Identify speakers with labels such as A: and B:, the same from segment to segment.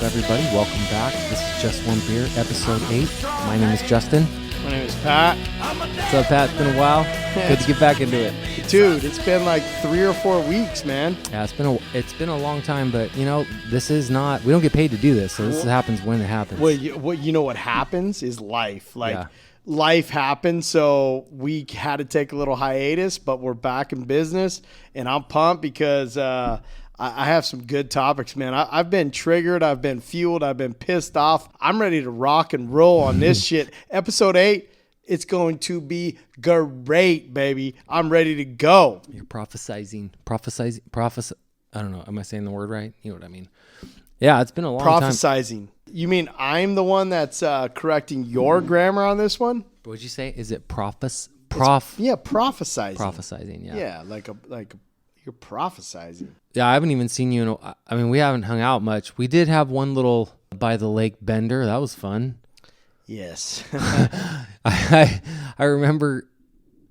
A: everybody? Welcome back. This is Just One Beer, episode 8. My name is Justin.
B: My name is Pat.
A: What's up, Pat? It's been a while. Good to get back into it.
B: Dude, it's been like 3 or 4 weeks, man.
A: Yeah, it's been a long time, but you know, this is not, we don't get paid to do this, so this happens when it happens.
B: Well, you know what happens is life. Life happened, so we had to take a little hiatus, but we're back in business, and I'm pumped because I have some good topics, man. I've been triggered. I've been fueled. I've been pissed off. I'm ready to rock and roll on this shit. Episode 8, it's going to be great, baby. I'm ready to go.
A: You're prophesizing. I don't know. Am I saying the word right? You know what I mean? Yeah, it's been a long time.
B: Prophesizing. You mean I'm the one that's correcting your grammar on this one?
A: What'd you say? Is it
B: prophesizing.
A: Prophesizing, yeah.
B: Yeah, like you're prophesizing.
A: Yeah, I haven't even seen you we haven't hung out much. We did have one little by the lake bender. That was fun.
B: Yes.
A: I remember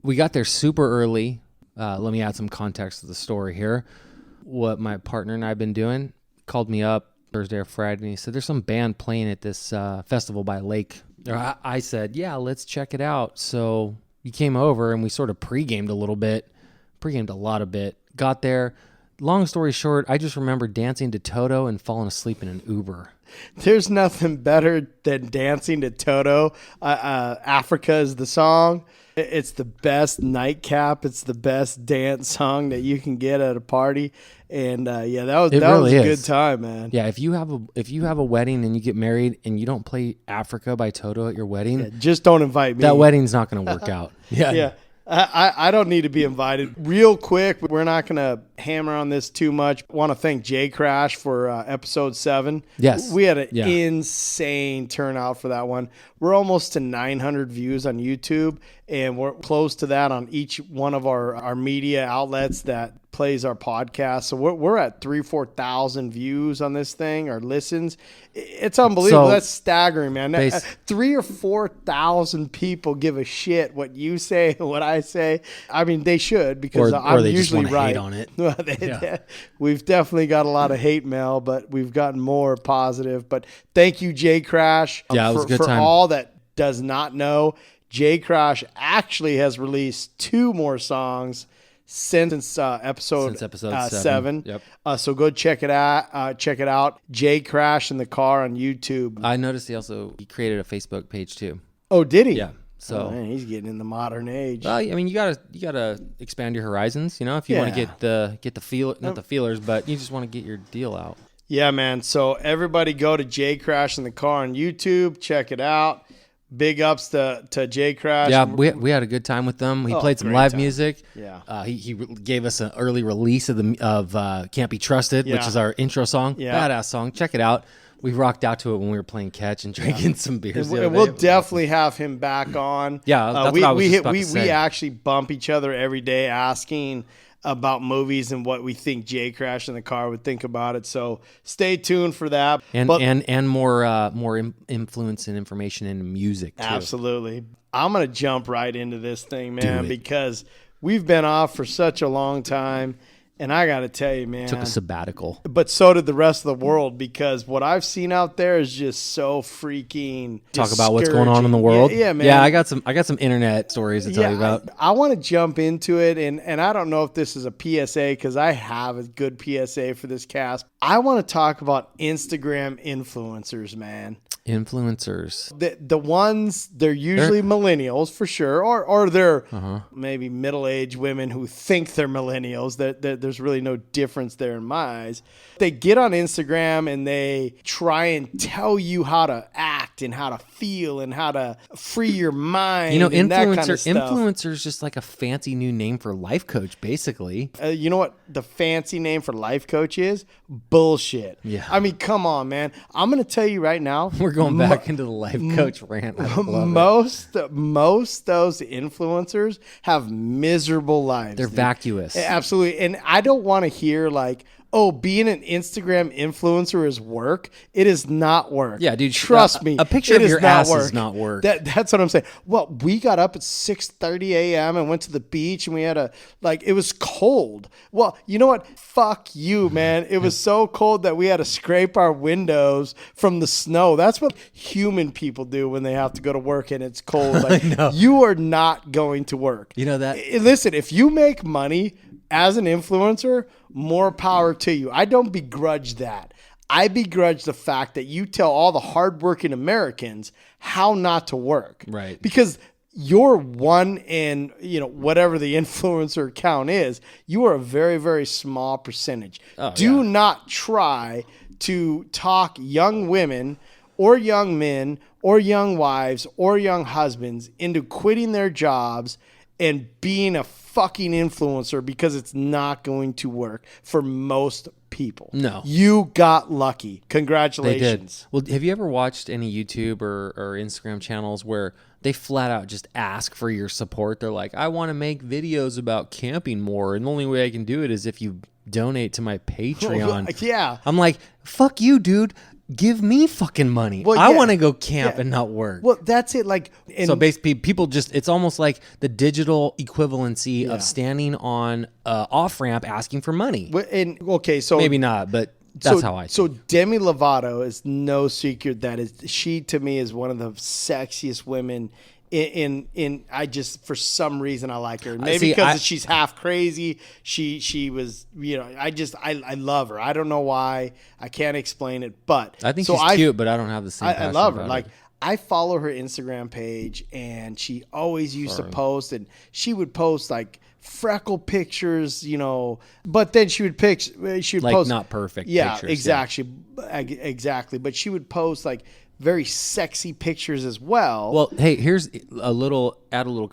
A: we got there super early. Let me add some context to the story here. What my partner and I have been doing, called me up Thursday or Friday, and he said, there's some band playing at this festival by a lake. I said, yeah, let's check it out. So we came over and we sort of pre-gamed a lot a bit. Got there. Long story short, I just remember dancing to Toto and falling asleep in an Uber.
B: There's nothing better than dancing to Toto. Africa is the song. It's the best nightcap. It's the best dance song that you can get at a party. And that was a good time, man.
A: Yeah, if you have a wedding and you get married and you don't play Africa by Toto at your wedding,
B: just don't invite me.
A: That wedding's not going to work out.
B: Yeah. I don't need to be invited. Real quick, we're not going to hammer on this too much. I want to thank J Crash for episode 7.
A: Yes.
B: We had an insane turnout for that one. We're almost to 900 views on YouTube, and we're close to that on each one of our media outlets that plays our podcast. So we're at 3,000-4,000 views on this thing, or listens. It's unbelievable. That's staggering, man. 3,000 or 4,000 people give a shit what you say, what I say. I mean, they should, because I'm usually right.
A: Hate on it.
B: We've definitely got a lot of hate mail, but we've gotten more positive. But thank you, J Crash.
A: Yeah, it was a good time.
B: For all that does not know, J Crash actually has released 2 more songs since episode 7.
A: Yep.
B: So go check it out. J Crash in the Car on YouTube.
A: I noticed he created a Facebook page too.
B: Oh, did he?
A: Yeah. So
B: man, he's getting in the modern age.
A: Well, I mean, you gotta expand your horizons. You know, if you want to get the feel, not the feelers, but you just want to get your deal out.
B: Yeah, man. So everybody go to J Crash in the Car on YouTube. Check it out. Big ups to J Crash.
A: Yeah, we had a good time with them. He played some live music.
B: Yeah.
A: He gave us an early release of Can't Be Trusted, which is our intro song. Yeah. Badass song. Check it out. We rocked out to it when we were playing catch and drinking some beers.
B: We'll definitely have him back on.
A: Yeah, that's what I was just about to say.
B: We actually bump each other every day asking about movies and what we think J Crash in the Car would think about it. So stay tuned for that.
A: And more influence and information in music too.
B: Absolutely. I'm going to jump right into this thing, man, because we've been off for such a long time. And I got to tell you, man.
A: Took a sabbatical.
B: But so did the rest of the world, because what I've seen out there is just so freaking
A: Talk about what's going on in the world.
B: Yeah, man.
A: Yeah, I got some internet stories to tell you about.
B: I want to jump into it, and I don't know if this is a PSA, because I have a good PSA for this cast. I want to talk about Instagram influencers, man.
A: Influencers.
B: The ones, they're usually millennials for sure, or they're maybe middle-aged women who think they're millennials. There's really no difference there in my eyes. They get on Instagram and they try and tell you how to act and how to feel and how to free your mind.
A: You know,
B: and that kind of stuff.
A: Influencer is just like a fancy new name for life coach, basically.
B: You know what the fancy name for life coach is? Bullshit.
A: Yeah.
B: I mean, come on, man. I'm going to tell you right now.
A: We're going back into the life coach rant.
B: Most those influencers have miserable lives.
A: They're vacuous.
B: Absolutely. And I don't want to hear like, oh, being an Instagram influencer is work. It is not work.
A: Yeah, dude.
B: Trust me.
A: A picture of your ass is not work.
B: That's what I'm saying. Well, we got up at 6:30 a.m. and went to the beach, and we had it was cold. Well, you know what? Fuck you, man. It was so cold that we had to scrape our windows from the snow. That's what human people do when they have to go to work and it's cold. Like, you are not going to work.
A: You know that?
B: Listen, if you make money as an influencer, more power to you. I don't begrudge that. I begrudge the fact that you tell all the hardworking Americans how not to work.
A: Right.
B: Because you're one in, whatever the influencer count is, you are a very, very small percentage. Do not try to talk young women or young men or young wives or young husbands into quitting their jobs and being a fucking influencer, because it's not going to work for most people.
A: No.
B: You got lucky. Congratulations.
A: They did. Well, have you ever watched any YouTube or Instagram channels where they flat out just ask for your support? They're like, I want to make videos about camping more, and the only way I can do it is if you donate to my Patreon.
B: Yeah.
A: I'm like, fuck you, dude. Give me fucking money.
B: Well,
A: I want to go camp and not work.
B: Well, that's it.
A: So basically, people it's almost like the digital equivalency of standing on an off-ramp asking for money.
B: So
A: maybe not, but that's how I see it.
B: So Demi Lovato is no secret she to me is one of the sexiest women in I just, for some reason, I like her. Maybe because she's half crazy. She was, I love her. I don't know why. I can't explain it, but
A: I think she's cute, but I don't have the same passion.
B: I love her.
A: Like,
B: I follow her Instagram page, and she always used to post, and she would post like freckle pictures, but then she would post
A: not perfect pictures.
B: Exactly. But she would post like very sexy pictures as well.
A: Well, hey, here's add a little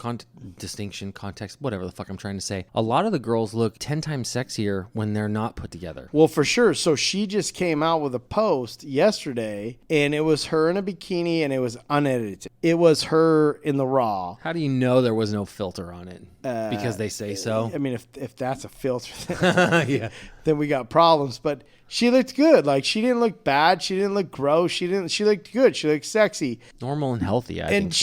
A: distinction, context, whatever the fuck I'm trying to say. A lot of the girls look 10 times sexier when they're not put together.
B: Well, for sure. So she just came out with a post yesterday, and it was her in a bikini, and it was unedited. It was her in the raw.
A: How do you know there was no filter on it? Because they say so.
B: I mean, if that's a filter,
A: yeah,
B: then we got problems. But she looked good. Like, she didn't look bad. She didn't look gross. She looked good. She looked sexy.
A: Normal and healthy, I think.
B: And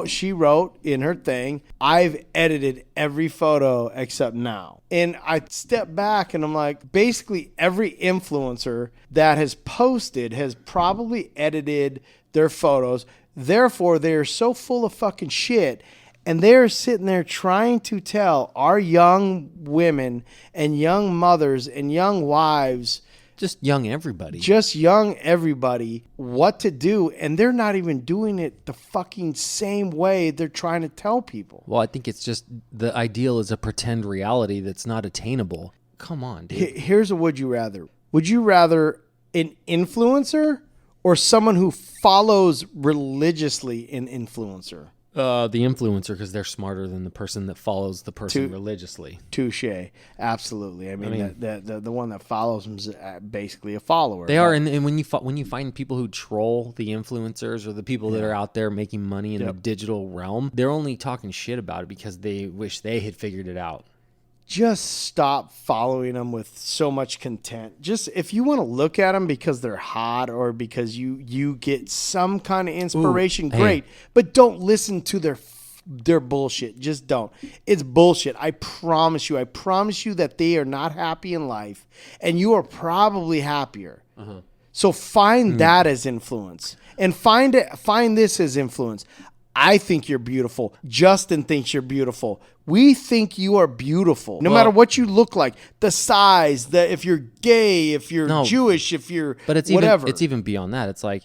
B: she wrote in her thing, I've edited every photo except now. And I stepped back and I'm like, basically every influencer that has posted has probably edited their photos. Therefore, they're so full of fucking shit. And they're sitting there trying to tell our young women and young mothers and young wives,
A: just young everybody
B: what to do. And they're not even doing it the fucking same way they're trying to tell people.
A: Well, I think it's just the ideal is a pretend reality that's not attainable. Come on, dude.
B: Here's a would you rather. Would you rather an influencer or someone who follows religiously an influencer?
A: The influencer, because they're smarter than the person that follows the person religiously.
B: Touche. Absolutely. I mean the one that follows them is basically a follower.
A: They are, and when you find people who troll the influencers or the people that are out there making money in the digital realm, they're only talking shit about it because they wish they had figured it out.
B: Just stop following them with so much content. Just if you want to look at them because they're hot or because you get some kind of inspiration, great. But don't listen to their bullshit. Just don't. It's bullshit. I promise you. I promise you that they are not happy in life, and you are probably happier. So find that as influence, and find this as influence. I think you're beautiful. Justin thinks you're beautiful. We think you are beautiful. No matter what you look like, the size, if you're gay, if you're Jewish, if you're whatever.
A: It's even beyond that. It's like,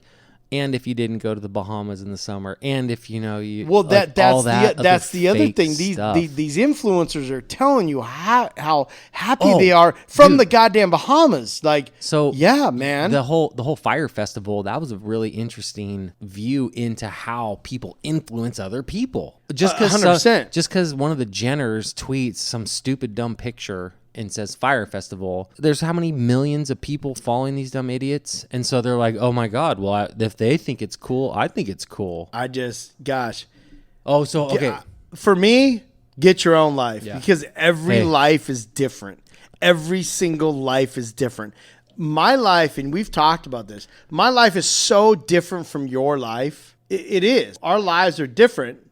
A: and if you didn't go to the Bahamas in the summer, and if you
B: that's the other thing. These influencers are telling you how happy they are from the goddamn Bahamas. Like, so yeah, man.
A: The whole fire festival, that was a really interesting view into how people influence other people. Just because 100%. Just because one of the Jenners tweets some stupid dumb picture and says fire festival, there's how many millions of people following these dumb idiots, and so they're like, oh my god, well, if they think it's cool, I think it's cool.
B: For me, get your own life, because every life is different. Every single life is different. My life, and we've talked about this, my life is so different from your life. It is. Our lives are different.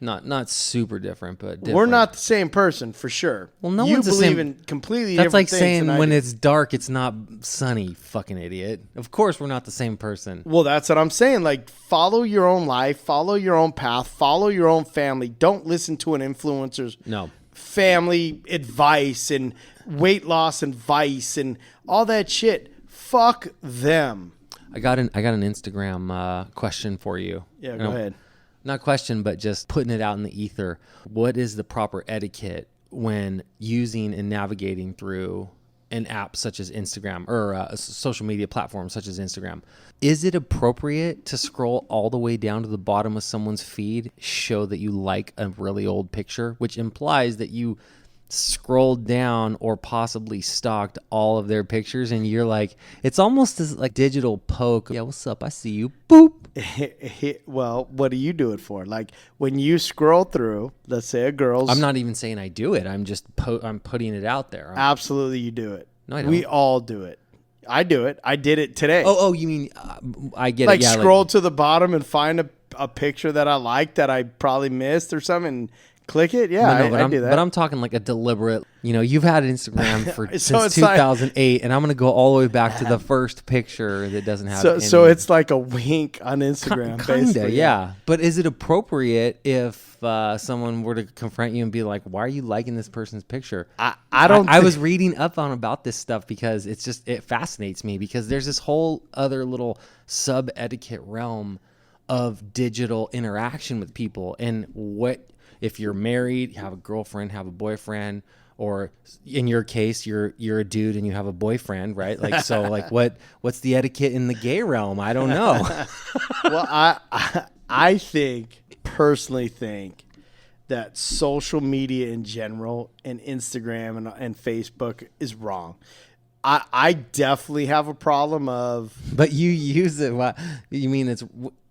A: Not super different, but different.
B: We're not the same person for sure.
A: Well, no
B: you
A: one's the
B: believe
A: same.
B: in completely
A: That's
B: different
A: like
B: things
A: saying
B: than I
A: when
B: do.
A: it's dark, it's not sunny, fucking idiot. Of course we're not the same person.
B: Well, that's what I'm saying. Like, follow your own life, follow your own path, follow your own family. Don't listen to an influencer's family advice and weight loss advice and all that shit. Fuck them.
A: I got an Instagram question for you.
B: Yeah, go ahead.
A: Not question, but just putting it out in the ether. What is the proper etiquette when using and navigating through an app such as Instagram or a social media platform such as Instagram? Is it appropriate to scroll all the way down to the bottom of someone's feed, show that you like a really old picture, which implies that you scrolled down or possibly stalked all of their pictures, and you're like, it's almost as like digital poke. Yeah, what's up? I see you. Boop.
B: Well, what do you do it for? Like, when you scroll through, let's say a girl's...
A: I'm not even saying I do it. I'm just I'm putting it out there.
B: Absolutely, you do it.
A: No, I don't.
B: We all do it. I do it. I did it today.
A: Oh, you mean I get
B: like
A: it. Yeah,
B: scroll to the bottom and find a picture that I like that I probably missed or something and click it. Yeah, I do that.
A: But I'm talking like a deliberate, you've had Instagram since
B: So it's
A: 2008, and I'm going to go all the way back to the first picture that doesn't have any.
B: So it's like a wink on Instagram,
A: Kinda,
B: basically.
A: yeah. But is it appropriate if someone were to confront you and be like, why are you liking this person's picture? I was reading up on about this stuff because it fascinates me, because there's this whole other little sub etiquette realm of digital interaction with people. And what if you're married, have a girlfriend, have a boyfriend, or in your case, you're a dude and you have a boyfriend, right? Like, so like what's the etiquette in the gay realm? I don't know.
B: Well, I personally think that social media in general and Instagram and Facebook is wrong. I definitely have a problem of...
A: But you use it. What you mean it's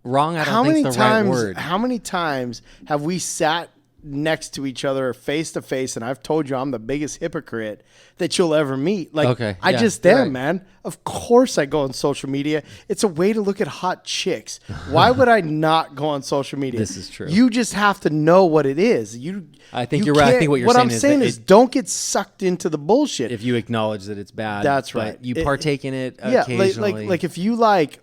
A: wrong? I don't think it's the right word.
B: How many times have we sat next to each other face to face, and I've told you I'm the biggest hypocrite that you'll ever meet. Like,
A: okay,
B: I
A: yeah,
B: just am,
A: right.
B: man. Of course I go on social media. It's a way to look at hot chicks. Why would I not go on social media?
A: This is true.
B: You just have to know what it is.
A: I think you're right. I think what
B: I'm
A: saying
B: saying is don't get sucked into the bullshit.
A: If you acknowledge that it's bad,
B: that's right.
A: But you partake in it
B: yeah,
A: occasionally.
B: like if you like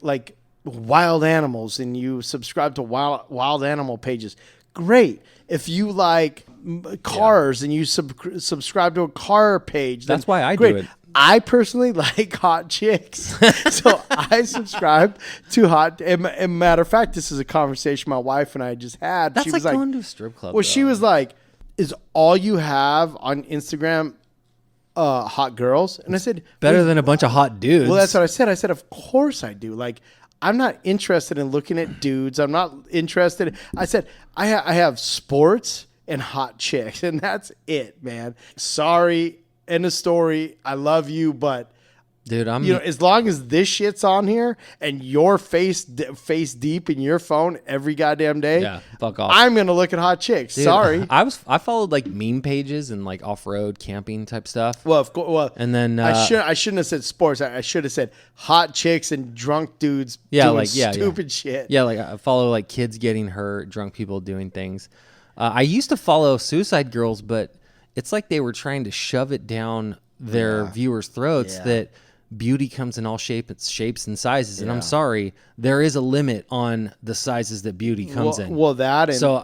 B: wild animals and you subscribe to wild animal pages, great. If you like cars and you subscribe to a car page,
A: that's why I
B: great.
A: do it.
B: I personally like hot chicks, so I subscribe to hot. And matter of fact, this is a conversation my wife and I just had.
A: That's
B: she
A: like
B: was
A: going to a strip club.
B: Well, she was like, "Is all you have on Instagram hot girls?" And I said,
A: better than a bunch of hot dudes.
B: Well, that's what I said. I said, of course I do. Like, I'm not interested in looking at dudes. I'm not interested. I said, I have sports and hot chicks, and that's it, man. Sorry. End of story. I love you, but
A: dude,
B: as long as this shit's on here and your face deep in your phone every goddamn day,
A: yeah, fuck off.
B: I'm gonna look at hot chicks.
A: Dude,
B: sorry.
A: I followed like meme pages and like off-road camping type stuff.
B: Well, of course. Well,
A: and then
B: I shouldn't have said sports. I should have said hot chicks and drunk dudes doing stupid shit.
A: Yeah, like I follow like kids getting hurt, drunk people doing things. I used to follow suicide girls, but it's like they were trying to shove it down their viewers' throats that beauty comes in all shapes and sizes. And I'm sorry, there is a limit on the sizes that beauty comes in.
B: Well,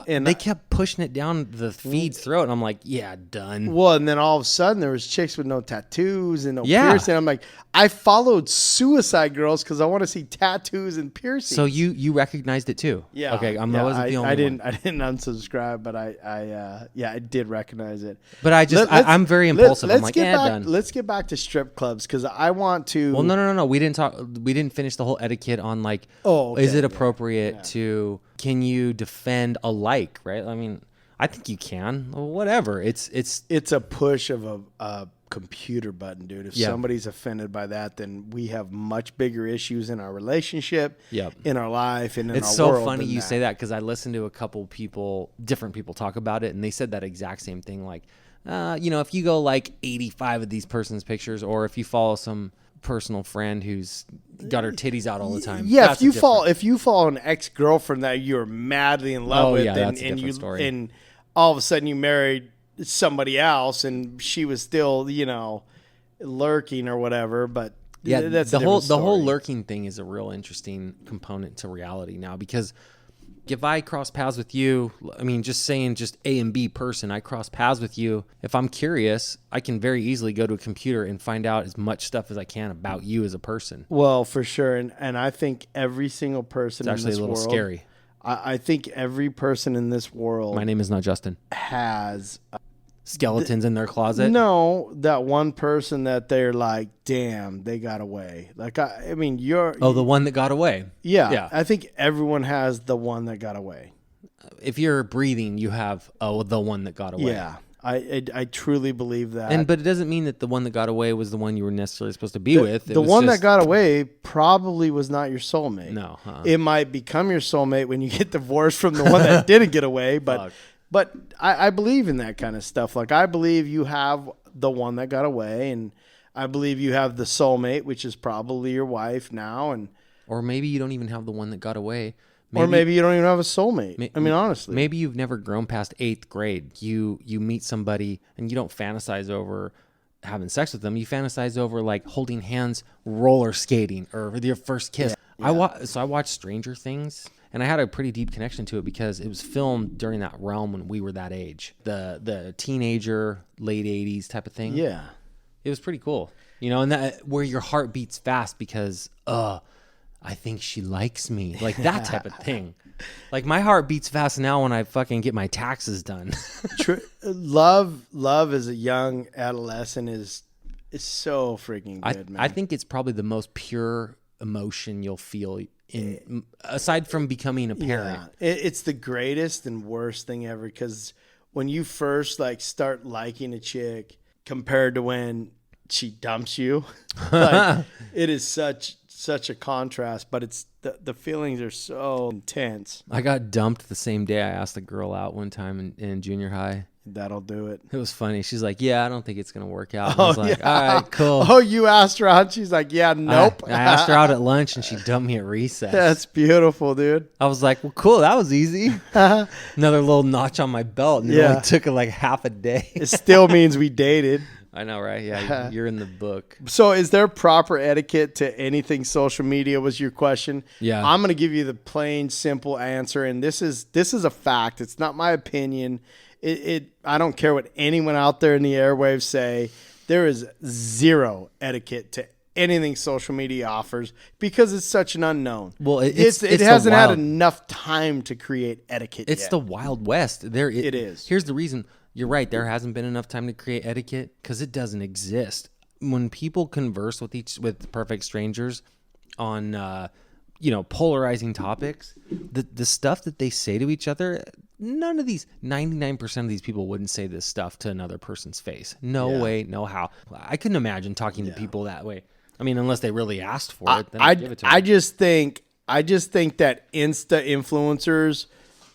B: and
A: they kept pushing it down the feed's throat. And I'm like, yeah, done.
B: Well, and then all of a sudden there was chicks with no tattoos and no piercing. I'm like, I followed suicide girls because I want to see tattoos and piercings.
A: So you recognized it too?
B: Yeah.
A: Okay, I wasn't the only one.
B: I didn't unsubscribe, but I did recognize it.
A: But I'm very impulsive. I'm like, done.
B: Let's get back to strip clubs because I want to.
A: Well, no. We didn't finish the whole etiquette on like, is it appropriate to? Can you defend a like? Right? I mean, I think you can. Whatever. It's
B: a push of a computer button, dude. If somebody's offended by that, then we have much bigger issues in our relationship, in our life, and in
A: it's
B: our
A: so
B: world.
A: Funny you say that because I listened to a couple people, different people talk about it, and they said that exact same thing. Like, if you go like 85 of these person's pictures, or if you follow some personal friend who's got her titties out all the time.
B: Yeah, if you follow an ex-girlfriend that you're madly in love with,
A: that's a different story.
B: And all of a sudden you married somebody else and she was still, lurking or whatever, but that's
A: the whole lurking thing is a real interesting component to reality now, because if I cross paths with you, just A and B person, I cross paths with you. If I'm curious, I can very easily go to a computer and find out as much stuff as I can about you as a person.
B: Well, for sure. And I think every single person in this world. It's actually a little
A: scary.
B: I think every person in this world.
A: My name is not Justin.
B: Has
A: skeletons in their closet.
B: No, that one person that they're like, damn, they got away. Like, you're.
A: Oh, the one that got away.
B: Yeah. I think everyone has the one that got away.
A: If you're breathing, you have the one that got away.
B: Yeah. I truly believe that.
A: But it doesn't mean that the one that got away was the one you were necessarily supposed to be with.
B: The one that got away probably was not your soulmate.
A: No.
B: It might become your soulmate when you get divorced from the one that didn't get away. But I believe in that kind of stuff. Like, I believe you have the one that got away, and I believe you have the soulmate, which is probably your wife now.
A: Or maybe you don't even have the one that got away.
B: Maybe you don't even have a soulmate. Honestly.
A: Maybe you've never grown past 8th grade. You meet somebody and you don't fantasize over having sex with them. You fantasize over like holding hands, roller skating, or with your first kiss. Yeah. I watched Stranger Things, and I had a pretty deep connection to it because it was filmed during that realm when we were that age. The teenager, late 80s type of thing.
B: Yeah.
A: It was pretty cool. And that where your heart beats fast because, I think she likes me. Like that type of thing. Like my heart beats fast now when I fucking get my taxes done.
B: Love as a young adolescent is so freaking good, man.
A: I think it's probably the most pure emotion you'll feel aside from becoming a parent.
B: Yeah, it's the greatest and worst thing ever, because when you first start liking a chick compared to when she dumps you, it is such a contrast, but it's the feelings are so intense.
A: I got dumped the same day I asked a girl out one time in junior high.
B: That'll do it.
A: It was funny. She's like, yeah, I don't think it's going to work out. And I was like, all right, cool.
B: Oh, you asked her out? She's like, yeah, nope.
A: I asked her out at lunch and she dumped me at recess.
B: That's beautiful, dude.
A: I was like, well, cool. That was easy. Another little notch on my belt. And it only took like half a day.
B: It still means we dated.
A: I know, right? Yeah, you're in the book.
B: So is there proper etiquette to anything social media was your question?
A: Yeah.
B: I'm going to give you the plain, simple answer, and this is a fact. It's not my opinion. I don't care what anyone out there in the airwaves say. There is zero etiquette to anything social media offers because it's such an unknown.
A: Well, it
B: hasn't had enough time to create etiquette yet.
A: It's the Wild West.
B: It is.
A: Here's the reason. You're right. There hasn't been enough time to create etiquette because it doesn't exist. When people converse with perfect strangers on, polarizing topics, the stuff that they say to each other, 99% of these people wouldn't say this stuff to another person's face. No way, no how. I couldn't imagine talking to people that way. Unless they really asked for it, then I'd give it to them.
B: I just think that Insta influencers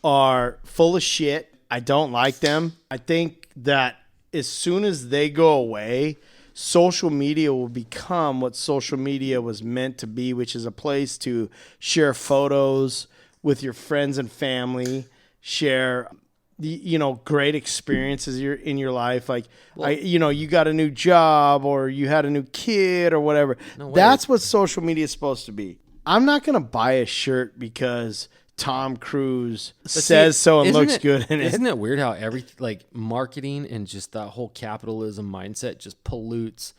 B: are full of shit. I don't like them. I think that as soon as they go away, social media will become what social media was meant to be, which is a place to share photos with your friends and family, share great experiences in your life. Like, you got a new job or you had a new kid or whatever. That's what social media is supposed to be. I'm not going to buy a shirt because Tom Cruise says so and looks good in it.
A: Isn't it weird how marketing and just that whole capitalism mindset just pollutes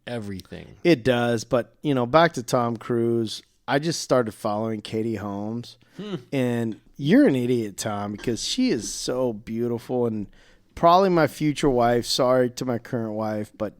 A: everything?
B: It does, but back to Tom Cruise. I just started following Katie Holmes, and you're an idiot, Tom, because she is so beautiful and probably my future wife. Sorry to my current wife, but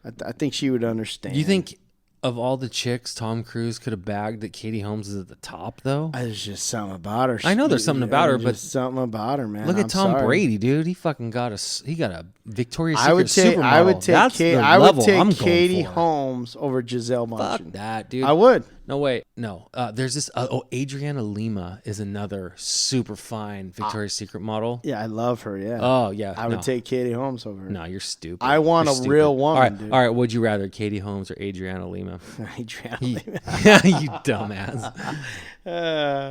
B: I think she would understand.
A: Do you think of all the chicks Tom Cruise could have bagged that Katie Holmes is at the top, though?
B: There's just something about her.
A: I know there's something about her, but
B: something about her, man.
A: Look at Tom Brady, dude. He fucking got a Victoria's Secret supermodel.
B: I would take Katie Holmes over Giselle Bündchen.
A: Fuck that, dude.
B: I would.
A: No, wait. No. There's this. Adriana Lima is another super fine Victoria's Secret model.
B: Yeah, I love her. Yeah.
A: Oh, yeah.
B: I would take Katie Holmes over her.
A: No, you're stupid.
B: I want
A: You're
B: a
A: stupid.
B: real woman, dude.
A: All right. Would you rather Katie Holmes or Adriana Lima?
B: Adriana Lima.
A: You dumbass.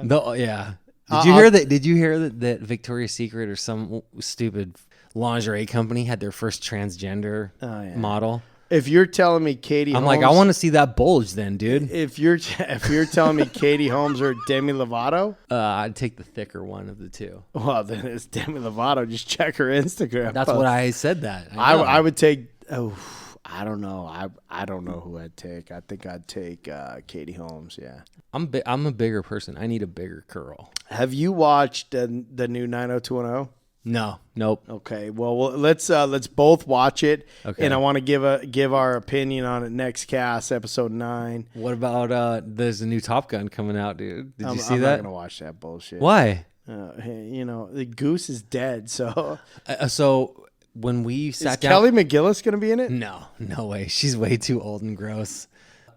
A: No, yeah. Did you hear that Victoria's Secret or some stupid lingerie company had their first transgender model?
B: If you're telling me Katie
A: I'm
B: Holmes,
A: like, I want to see that bulge then, dude.
B: If you're telling me Katie Holmes or Demi Lovato,
A: I'd take the thicker one of the two.
B: well, then it's Demi Lovato. Just check her Instagram.
A: That's what I said that.
B: I would take. Oh, I don't know. I don't know who I'd take. I think I'd take Katie Holmes. Yeah.
A: I'm a bigger person. I need a bigger curl.
B: Have you watched the new 90210?
A: No, nope.
B: Okay, well let's both watch it,
A: Okay.
B: and I want to give our opinion on it next cast, episode 9.
A: What about there's a new Top Gun coming out, dude? Did you see
B: I'm
A: that?
B: not gonna watch that bullshit.
A: Why?
B: Hey, the goose is dead. So
A: So when we sat down,
B: Kelly McGillis gonna be in it?
A: no way. She's way too old and gross.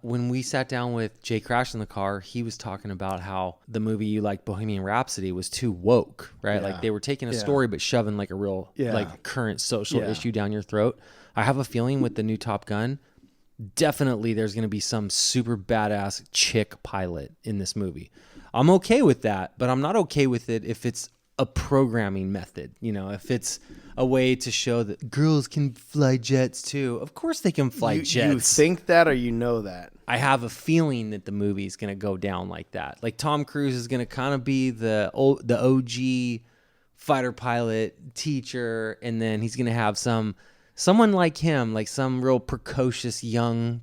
A: When we sat down with Jay Crash in the car, he was talking about how the movie you like, Bohemian Rhapsody, was too woke, right?
B: Yeah.
A: Like they were taking a story but shoving like a real like current social issue down your throat. I have a feeling with the new Top Gun, definitely there's going to be some super badass chick pilot in this movie. I'm okay with that, but I'm not okay with it if it's a programming method. If it's a way to show that girls can fly jets too. Of course they can fly jets.
B: You think that, or you know that?
A: I have a feeling that the movie is going to go down like that. Like Tom Cruise is going to kind of be the OG fighter pilot teacher, and then he's going to have someone like him, like some real precocious young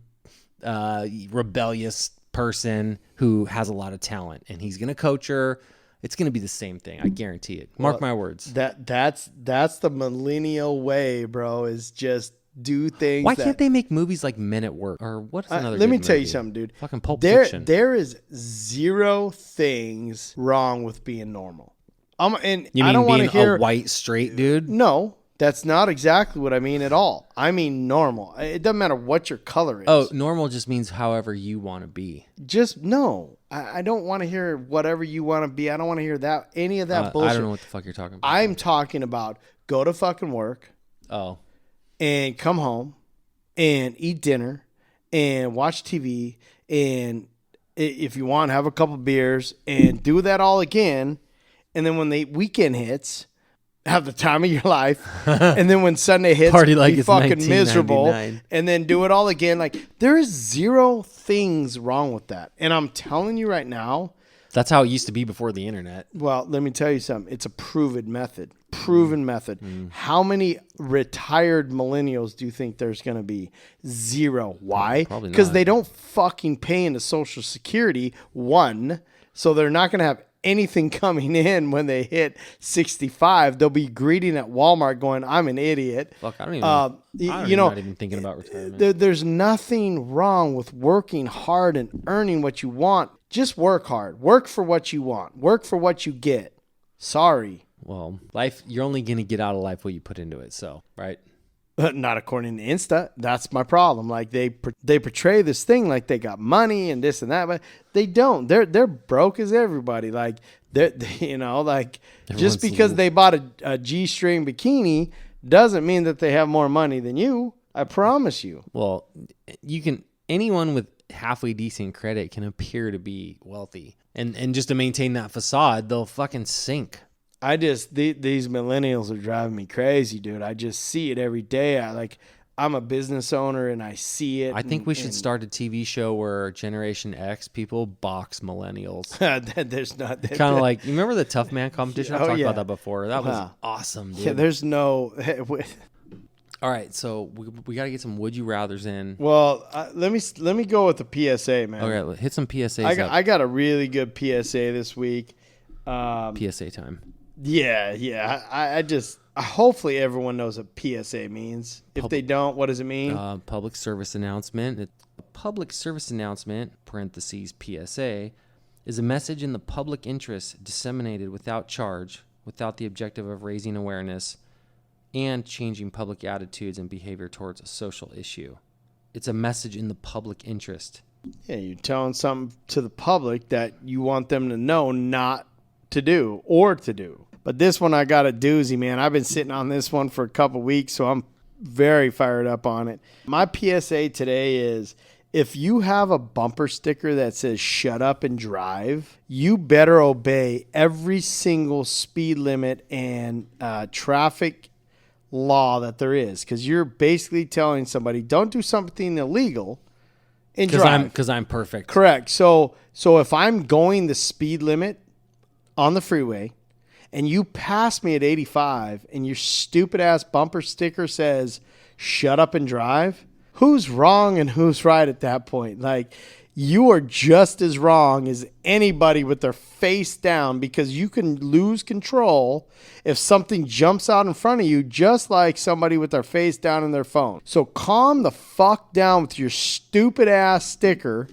A: rebellious person who has a lot of talent, and he's going to coach her. It's going to be the same thing. I guarantee it. Mark my words.
B: That's the millennial way, bro, is just do things.
A: Why can't they make movies like Men at Work? Or what's another
B: let me
A: good
B: tell you
A: movie?
B: something, dude.
A: Fucking Pulp Fiction.
B: There is zero things wrong with being normal.
A: You mean
B: I don't want to
A: being
B: hear
A: a white straight dude?
B: No, that's not exactly what I mean at all. I mean normal. It doesn't matter what your color is.
A: Oh, normal just means however you want to be.
B: Just no. I don't want to hear whatever you want to be. I don't want to hear any of that bullshit.
A: I don't know what the fuck you're talking about.
B: I'm talking about go to fucking work.
A: Oh.
B: And come home and eat dinner and watch TV, and if you want, have a couple beers and do that all again. And then when the weekend hits, have the time of your life. And then when Sunday hits,
A: party like
B: be
A: it's
B: fucking miserable.
A: 1999.
B: And then do it all again. Like, there is zero things wrong with that. And I'm telling you right now.
A: That's how it used to be before the internet.
B: Well, let me tell you something. It's a proven method. How many retired millennials do you think there's going to be? Zero. Why?
A: Probably
B: Because
A: not.
B: they don't fucking pay into Social Security, one. So they're not going to have anything coming in when they hit 65. They'll be greeting at Walmart going, I'm an idiot.
A: Fuck, I don't even I'm not even thinking about retirement.
B: There's nothing wrong with working hard and earning what you want. Just work hard. Work for what you want. Work for what you get. Sorry.
A: Well, life, you're only going to get out of life what you put into it. So, right?
B: Not according to Insta. That's my problem. Like they portray this thing like they got money and this and that, but they don't. They're broke as everybody. Like like just because they bought a G-string bikini doesn't mean that they have more money than you. I promise you.
A: Well, anyone with halfway decent credit can appear to be wealthy, and just to maintain that facade, they'll fucking sink.
B: These millennials are driving me crazy, dude. I just see it every day. I'm a business owner and I see it.
A: I think we should start a TV show where Generation X people box millennials.
B: There's not
A: kind of like, you remember the Tough Man competition? I've talked
B: yeah.
A: about that before. That was awesome, dude.
B: Yeah, there's no.
A: All right, so we got to get some would you rathers in.
B: Well, let me go with the PSA, man.
A: Okay, hit some PSAs.
B: I got a really good PSA this week.
A: PSA time.
B: Yeah. I just hopefully everyone knows what PSA means. If they don't, what does it mean?
A: Public service announcement. A public service announcement (parentheses PSA) is a message in the public interest disseminated without charge, without the objective of raising awareness and changing public attitudes and behavior towards a social issue. It's a message in the public interest.
B: Yeah, you're telling something to the public that you want them to know not to do or to do. But this one, I got a doozy, man. I've been sitting on this one for a couple weeks, so I'm very fired up on it. My PSA today is, if you have a bumper sticker that says shut up and drive, you better obey every single speed limit and traffic law that there is, because you're basically telling somebody don't do something illegal and drive.
A: Because I'm perfect.
B: Correct. So if I'm going the speed limit on the freeway and you pass me at 85 and your stupid ass bumper sticker says shut up and drive, who's wrong and who's right at that point? Like, you are just as wrong as anybody with their face down, because you can lose control if something jumps out in front of you, just like somebody with their face down in their phone. So calm the fuck down with your stupid ass sticker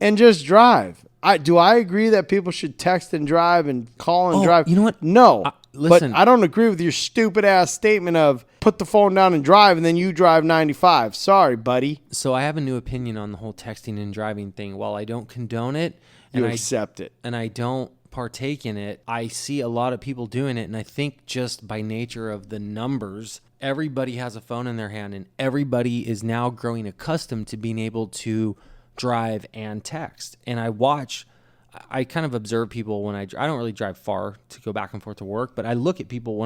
B: and just drive. Do I agree that people should text and drive and call and drive?
A: You know what?
B: No.
A: Listen.
B: But I don't agree with your stupid ass statement of put the phone down and drive and then you drive 95. Sorry, buddy.
A: So I have a new opinion on the whole texting and driving thing. While I don't condone it,
B: You accept it.
A: and I don't partake in it, I see a lot of people doing it, and I think just by nature of the numbers, everybody has a phone in their hand, and everybody is now growing accustomed to being able to drive and text. And I kind of observe people when I don't really drive far to go back and forth to work, but I look at people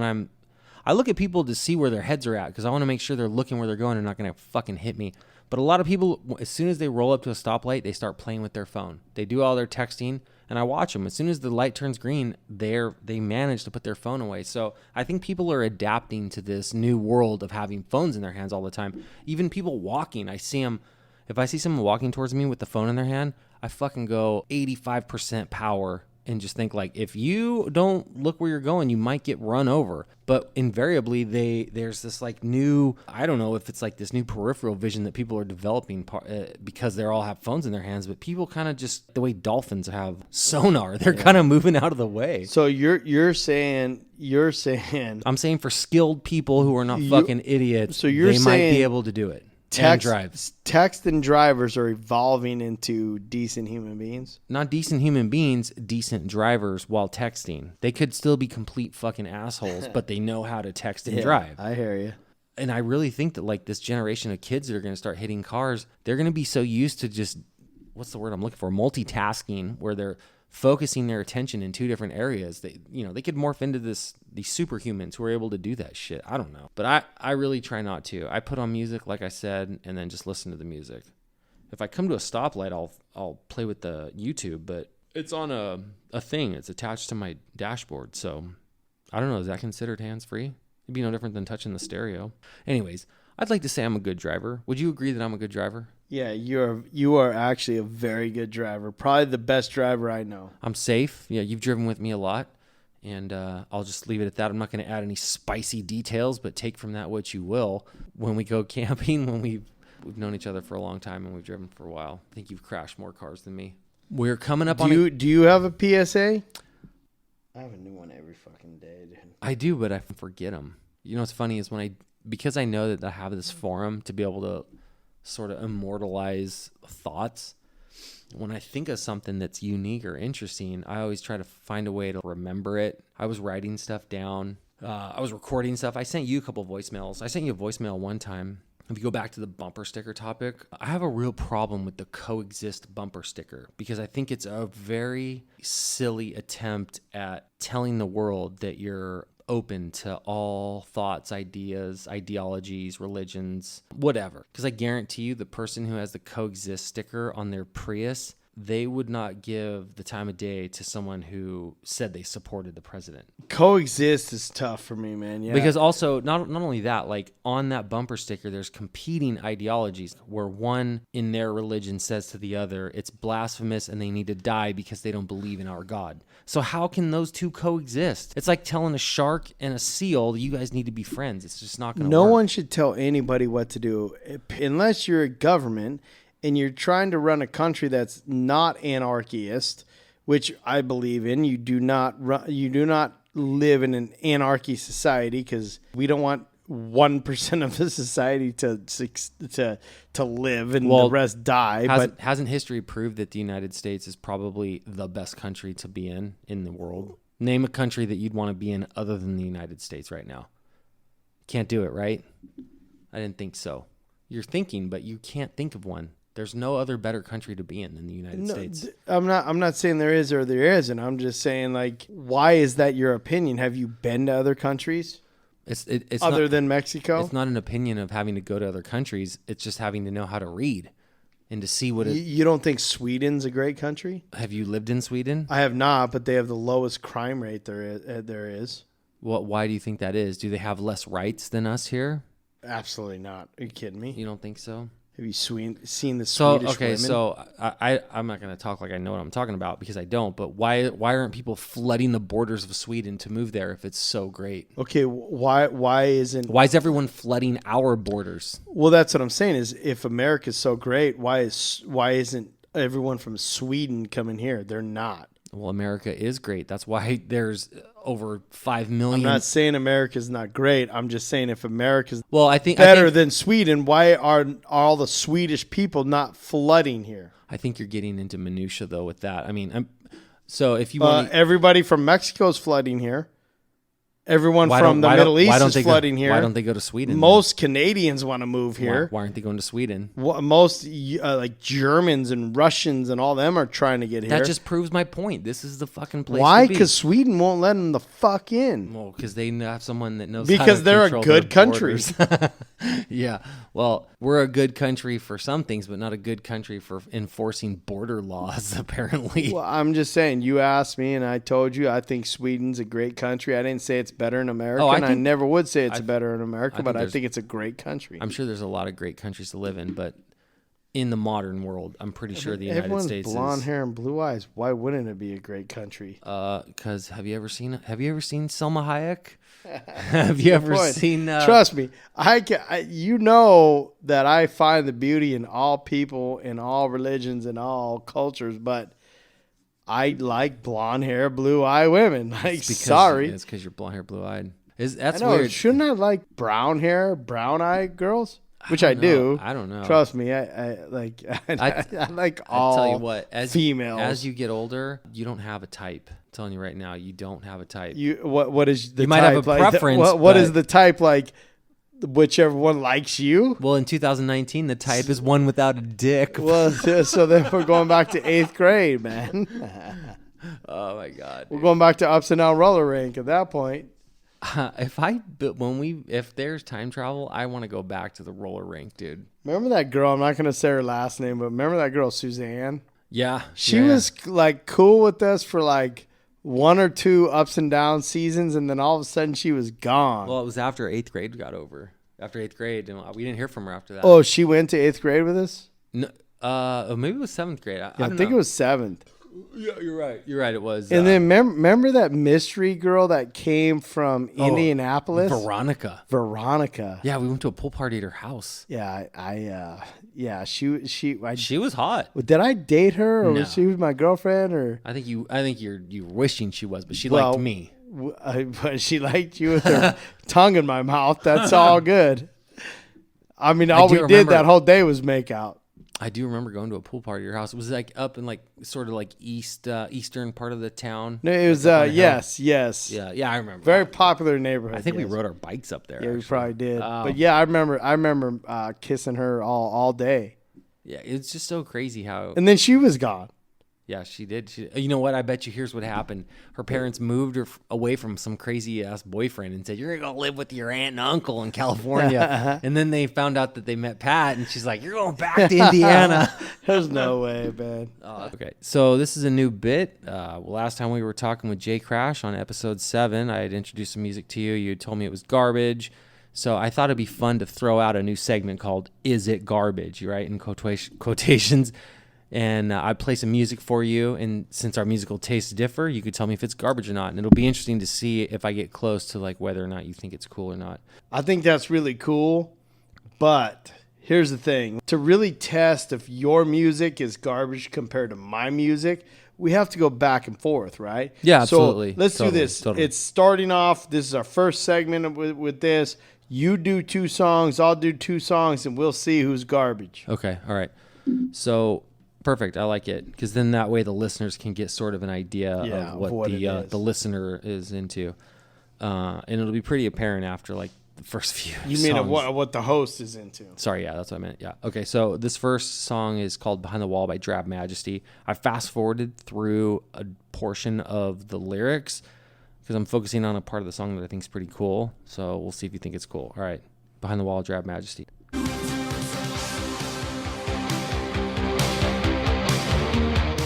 A: I look at people to see where their heads are at, because I want to make sure they're looking where they're going and not going to fucking hit me. But a lot of people, as soon as they roll up to a stoplight, they start playing with their phone. They do all their texting, and I watch them. As soon as the light turns green, they manage to put their phone away. So I think people are adapting to this new world of having phones in their hands all the time. Even people walking, I see them. If I see someone walking towards me with the phone in their hand, I fucking go 85% power and just think, like, if you don't look where you're going, you might get run over. But invariably, there's this like new, I don't know if it's like this new peripheral vision that people are developing because they all have phones in their hands. But people kind of just, the way dolphins have sonar, they're kind of moving out of the way.
B: So you're saying
A: I'm saying for skilled people who are not fucking idiots,
B: so you're
A: they
B: saying
A: might be able to do it.
B: Text and drivers are evolving into decent human beings.
A: Not decent human beings, decent drivers while texting. They could still be complete fucking assholes, but they know how to text and drive.
B: I hear you.
A: And I really think that, like, this generation of kids that are going to start hitting cars, they're going to be so used to just, what's the word I'm looking for? Multitasking, where they're focusing their attention in two different areas. They could morph into these superhumans who are able to do that shit. I don't know. But I really try not to. I put on music, like I said, and then just listen to the music. If I come to a stoplight, I'll play with the YouTube, but it's on a thing. It's attached to my dashboard. So I don't know. Is that considered hands-free? It'd be no different than touching the stereo. Anyways, I'd like to say I'm a good driver. Would you agree that I'm a good driver?
B: Yeah, you are actually a very good driver. Probably the best driver I know.
A: I'm safe. Yeah, you've driven with me a lot, and I'll just leave it at that. I'm not going to add any spicy details, but take from that what you will. When we go camping, when we've known each other for a long time and we've driven for a while, I think you've crashed more cars than me. We're coming up
B: on. Do you have a PSA? I have a new one every fucking day, dude.
A: I do, but I forget them. You know what's funny is because I know that I have this forum to be able to sort of immortalize thoughts. When I think of something that's unique or interesting, I always try to find a way to remember it. I was writing stuff down. I was recording stuff. I sent you a couple voicemails. I sent you a voicemail one time. If you go back to the bumper sticker topic, I have a real problem with the coexist bumper sticker, because I think it's a very silly attempt at telling the world that you're open to all thoughts, ideas, ideologies, religions, whatever. Because I guarantee you the person who has the coexist sticker on their Prius, they would not give the time of day to someone who said they supported the president.
B: Coexist is tough for me, man. Yeah.
A: Because also, not only that, like on that bumper sticker, there's competing ideologies where one in their religion says to the other, it's blasphemous and they need to die because they don't believe in our God. So how can those two coexist? It's like telling a shark and a seal, you guys need to be friends. It's just not going to work.
B: No one should tell anybody what to do unless you're a government and you're trying to run a country that's not anarchist, which I believe in. You do not live in an anarchy society, because we don't want 1% of the society to live and the rest die.
A: Hasn't history proved that the United States is probably the best country to be in the world? Name a country that you'd want to be in other than the United States right now. Can't do it, right? I didn't think so. You're thinking, but you can't think of one. There's no other better country to be in than the United States.
B: I'm not saying there is or there isn't. I'm just saying, like, why is that your opinion? Have you been to other countries?
A: It's
B: other than Mexico?
A: It's not an opinion of having to go to other countries. It's just having to know how to read and to see what
B: You don't think Sweden's a great country?
A: Have you lived in Sweden?
B: I have not, but they have the lowest crime rate there is.
A: Why do you think that is? Do they have less rights than us here?
B: Absolutely not. Are you kidding me?
A: You don't think so?
B: Have you seen the Swedish women?
A: So I'm not going to talk like I know what I'm talking about because I don't. But why aren't people flooding the borders of Sweden to move there if it's so great?
B: Okay, why is
A: everyone flooding our borders?
B: Well, that's what I'm saying. Is if America's so great, why isn't everyone from Sweden coming here? They're not.
A: Well, America is great. That's why there's over 5 million.
B: I'm not saying America's not great. I'm just saying if America's
A: better
B: than Sweden, why are all the Swedish people not flooding here?
A: I think you're getting into minutia though with that. I mean, so if you want
B: everybody from Mexico is flooding here. Everyone from the Middle East is flooding here.
A: Why don't they go to Sweden?
B: Most Canadians want to move here.
A: Why aren't they going to Sweden?
B: Most like Germans and Russians and all them are trying to get here.
A: That just proves my point. This is the fucking place.
B: Why?
A: to be.
B: Because Sweden won't let them the fuck in.
A: Well, because they have someone that knows.
B: Because
A: how to
B: they're a
A: control
B: good
A: their
B: country.
A: Yeah. Well, we're a good country for some things, but not a good country for enforcing border laws. Apparently.
B: Well, I'm just saying. You asked me, and I told you I think Sweden's a great country. I didn't say it's better in America. I never would say it's better in America, but I think it's a great country.
A: I'm sure there's a lot of great countries to live in, but in the modern world, I'm pretty sure the United States is
B: blonde hair and blue eyes. Why wouldn't it be a great country?
A: Because have you ever seen Selma Hayek? Have you ever seen?
B: Trust me, you know that I find the beauty in all people, in all religions, in all cultures, but I like blonde hair, blue eye women. Like, sorry,
A: it's because you're blonde hair, blue eyed.
B: That's weird. Shouldn't I like brown hair, brown eye girls? Which I do.
A: I don't know.
B: Trust me, I like. I like all.
A: I tell you what,
B: females.
A: As you get older, you don't have a type. I'm telling you right now, you don't have a type.
B: What is the?
A: You
B: type?
A: might have a preference.
B: What is the type like? Whichever one likes you.
A: Well, in 2019, the type is one without a dick.
B: Well, so then we're going back to 8th grade, man.
A: Oh my God.
B: We're going back to ups and down roller rink at that point.
A: If there's time travel, I want to go back to the roller rink, dude.
B: Remember that girl? I'm not going to say her last name, but remember that girl, Suzanne?
A: Yeah.
B: She was like cool with us for like 1 or 2 ups and down seasons, and then all of a sudden she was gone.
A: Well, it was after 8th grade got over. After 8th grade, and we didn't hear from her after that.
B: Oh, she went to 8th grade with us?
A: No, maybe it was 7th grade. I
B: think it was 7th.
A: Yeah, you're right. It was.
B: And then remember that mystery girl that came from Indianapolis? Veronica.
A: Yeah, we went to a pool party at her house.
B: Yeah, she
A: was hot.
B: Did I date her, or
A: No.
B: was she my girlfriend? Or
A: I think you're wishing she was, but she liked me.
B: But she liked you with her tongue in my mouth. That's all good. I mean, all we did that whole day was make out.
A: I do remember going to a pool party at your house. It was like up in like sort of like eastern part of the town.
B: No, it was yes.
A: Yeah, I remember.
B: Very popular neighborhood.
A: I think we rode our bikes up there.
B: Yeah, we probably did. But yeah, I remember kissing her all day.
A: Yeah, it's just so crazy how.
B: And then she was gone.
A: Yeah, she did. You know what? I bet you here's what happened. Her parents moved her away from some crazy ass boyfriend and said, "You're gonna go live with your aunt and uncle in California." And then they found out that they met Pat, and she's like, "You're going back to Indiana."
B: There's no way, man.
A: Okay, so this is a new bit. Last time we were talking with Jay Crash on episode 7, I had introduced some music to you. You told me it was garbage. So I thought it'd be fun to throw out a new segment called "Is It Garbage?" Right, in quotations. And I'd play some music for you, and since our musical tastes differ, you could tell me if it's garbage or not, and it'll be interesting to see if I get close to like whether or not you think it's cool or not.
B: I think that's really cool, but here's the thing. To really test if your music is garbage compared to my music, we have to go back and forth, right?
A: Yeah, absolutely.
B: So let's do this. Totally. It's starting off. This is our first segment with this. You do 2 songs, I'll do 2 songs, and we'll see who's garbage.
A: Okay. All right. So perfect. I like it because then that way the listeners can get sort of an idea of what the listener is into, and it'll be pretty apparent after like the first few.
B: You
A: songs.
B: mean what the host is into?
A: Sorry, yeah, that's what I meant. Yeah. Okay. So this first song is called "Behind the Wall" by Drab Majesty. I fast forwarded through a portion of the lyrics because I'm focusing on a part of the song that I think is pretty cool. So we'll see if you think it's cool. All right. "Behind the Wall," Drab Majesty.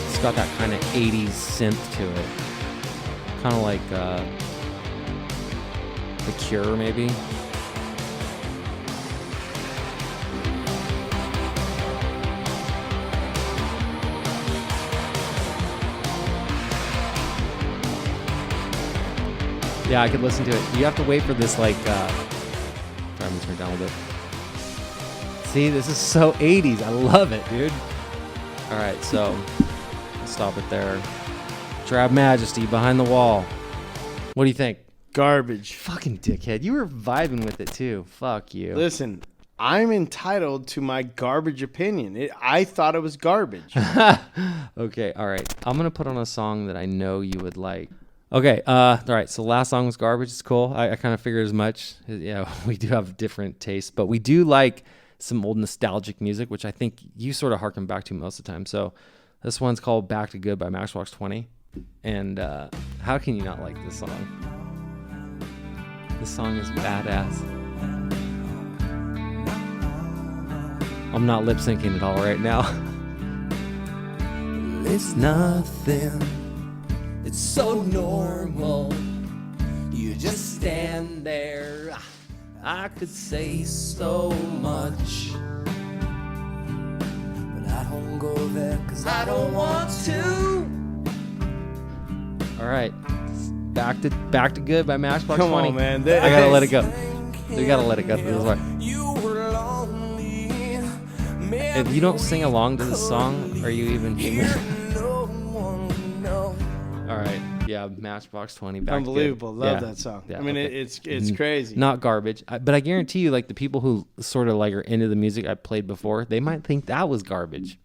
A: It's got that kind of 80s synth to it. Kind of like The Cure, maybe. Yeah, I could listen to it. You have to wait for this, like, sorry, I'm gonna turn it down a little bit. See, this is so 80s. I love it, dude. All right, so let's stop it there. Drab Majesty, Behind the Wall. What do you think?
B: Garbage.
A: Fucking dickhead. You were vibing with it, too. Fuck you.
B: Listen, I'm entitled to my garbage opinion. I thought it was garbage.
A: Okay, all right. I'm going to put on a song that I know you would like. Okay, all right. So last song was garbage. It's cool. I kind of figured as much. Yeah, we do have different tastes, but we do like some old nostalgic music, which I think you sort of harken back to most of the time. So this one's called "Back to Good" by Matchbox 20. And how can you not like this song? This song is badass. I'm not lip syncing at all right now. It's nothing. It's so normal. You just stand there. I could say so much, but I don't go there because I don't want to. All right, back to good by Matchbox 20.
B: Come on, man.
A: I gotta let it go. We gotta let it go. This is why. If you don't sing along to this song, are you even human? All right. Yeah, Matchbox 20. Back
B: Unbelievable.
A: to good.
B: Love that song.
A: Yeah,
B: I mean,
A: okay.
B: it's crazy.
A: Not garbage. But I guarantee you, like, the people who sort of like are into the music I played before, they might think that was garbage.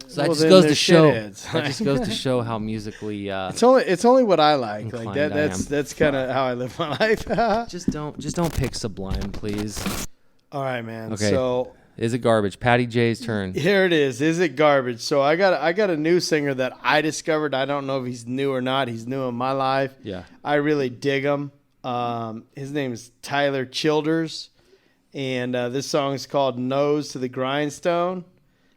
A: So that just goes to show. That just goes to show how musically.
B: It's only what I like. Like
A: inclined I am.
B: that's kind of how I live my life.
A: just don't pick Sublime, please.
B: All right, man.
A: Okay.
B: So
A: is it garbage? Patty J's turn.
B: here it is. Is it garbage? So I got a new singer that I discovered. I don't know if he's new or not. He's new in my life.
A: Yeah.
B: I really dig him. His name is Tyler Childers, and this song is called "Nose to the Grindstone."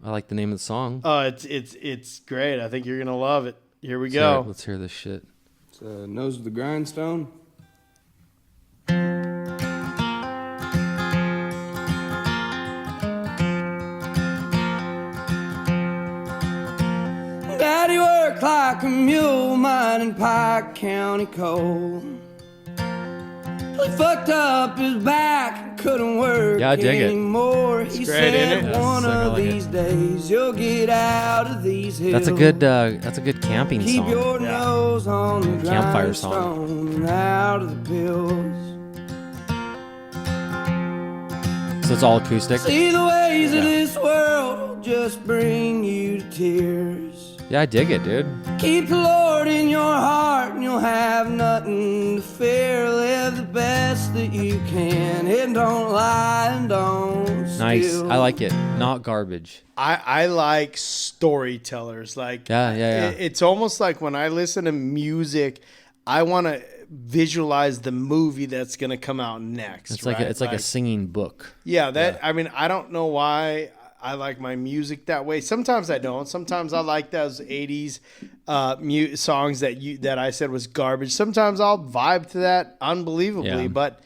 A: I like the name of the song.
B: Oh, it's great. I think you're gonna love it. Here we
A: Sorry,
B: go.
A: let's hear this shit.
C: It's Nose of the Grindstone. Daddy worked like a mule mining Pike County coal. He fucked up his back and couldn't work
A: Yeah, I dig it.
C: anymore. He
B: great,
C: said
B: isn't it?
C: one
A: Yeah, I
C: of
A: like it.
C: these days you'll get out of these hills.
A: That's a good camping
C: Keep
A: song.
C: your nose on the
A: Campfire song.
C: grindstone and out of the pills.
A: So it's all acoustic.
C: See the ways
A: Yeah.
C: of this world just bring you to tears.
A: Yeah, I dig it, dude.
C: Keep the Lord in your heart and you'll have nothing to fear. Live the best that you can and don't lie and don't
A: Nice.
C: steal.
A: I like it. Not garbage.
B: I like storytellers. Like
A: Yeah.
B: It's almost like when I listen to music, I want to visualize the movie that's going to come out next.
A: It's like
B: right?
A: it's like a singing book.
B: Yeah, I mean, I don't know why I like my music that way. Sometimes I don't. Sometimes I like those 80s songs that I said was garbage. Sometimes I'll vibe to that unbelievably,
A: Yeah.
B: but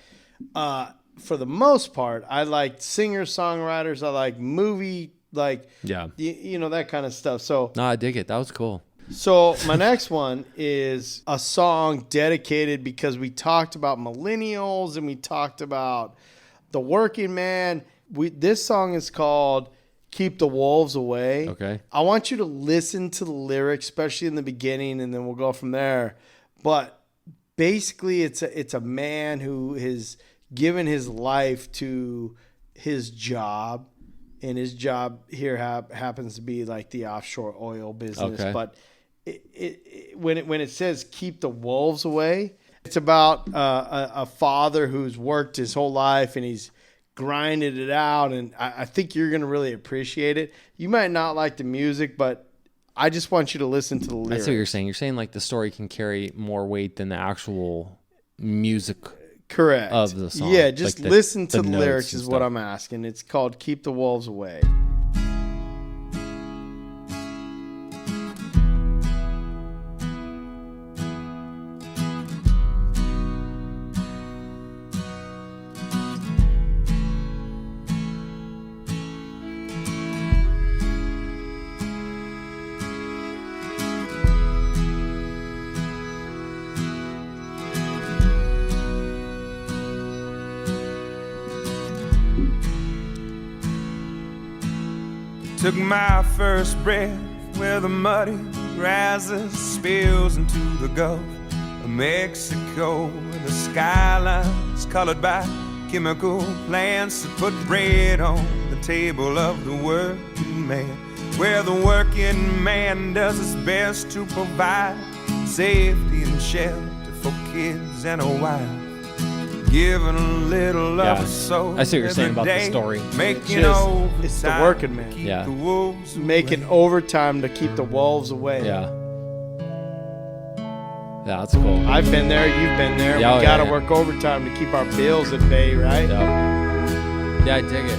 B: for the most part, I like singer-songwriters. I like movie, like
A: Yeah.
B: you know, that kind of stuff. So
A: No, I dig it. That was cool.
B: my next one is a song dedicated because we talked about millennials and we talked about the working man. This song is called "Keep the Wolves Away."
A: Okay.
B: I want you to listen to the lyrics, especially in the beginning, and then we'll go from there. But basically, it's a man who his given his life to his job, and his job here happens to be like the offshore oil business.
A: Okay.
B: But when it says keep the wolves away, it's about a father who's worked his whole life and he's grinded it out. And I think you're going to really appreciate it. You might not like the music, but I just want you to listen to the lyrics.
A: I see what you're saying. You're saying like the story can carry more weight than the actual music.
B: Correct.
A: Of the song.
B: Yeah, just
A: like
B: listen to the
A: notes
B: lyrics
A: and
B: is what
A: stuff.
B: I'm asking. It's called Keep the Wolves Away.
C: Took my first breath where the muddy rises, spills into the Gulf of Mexico, where the skyline's colored by chemical plants that put bread on the table of the working man, where the working man does his best to provide safety and shelter for kids and a wife. Giving a little of a soul.
A: I see what you're saying about the story.
C: Making
B: It's the working man.
A: Yeah.
C: the wolves
B: Making overtime to keep the wolves away.
A: Yeah. Yeah, that's cool.
B: I've been there. You've been there.
A: Yeah,
B: We got to
A: yeah.
B: work overtime to keep our bills at bay, right?
A: Yeah, I dig it.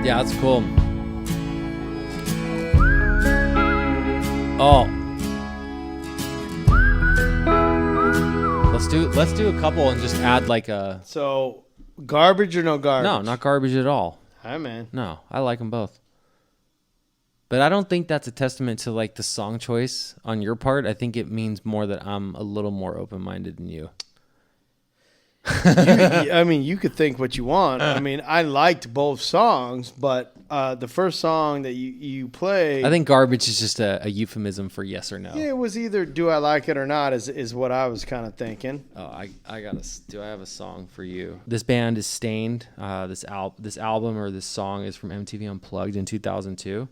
A: Yeah, that's cool. Oh. Let's do a couple and just add like a
B: So, garbage or no garbage?
A: no, not garbage at all.
B: Hi, man.
A: No, I like them both. But I don't think that's a testament to like the song choice on your part. I think it means more that I'm a little more open-minded than you.
B: I mean, you could think what you want. I mean, I liked both songs, but the first song that you play,
A: I think garbage is just a euphemism for yes or no.
B: yeah, it was either do I like it or not is what I was kind of thinking.
A: Oh, I have a song for you. This band is Stained. This album or this song is from MTV Unplugged in 2002,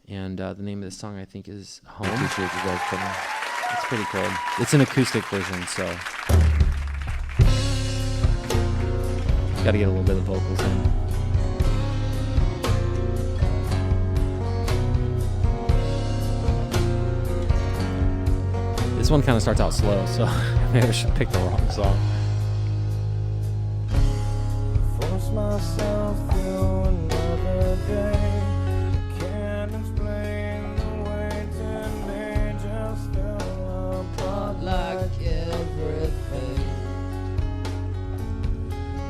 A: and the name of the song I think is Home. Appreciate you guys coming. It's pretty cool. It's an acoustic version, so got to get a little bit of vocals in. This one kind of starts out slow, so maybe I should pick the wrong song.
C: Force myself through another day. Can't explain the way today just fell apart like everything.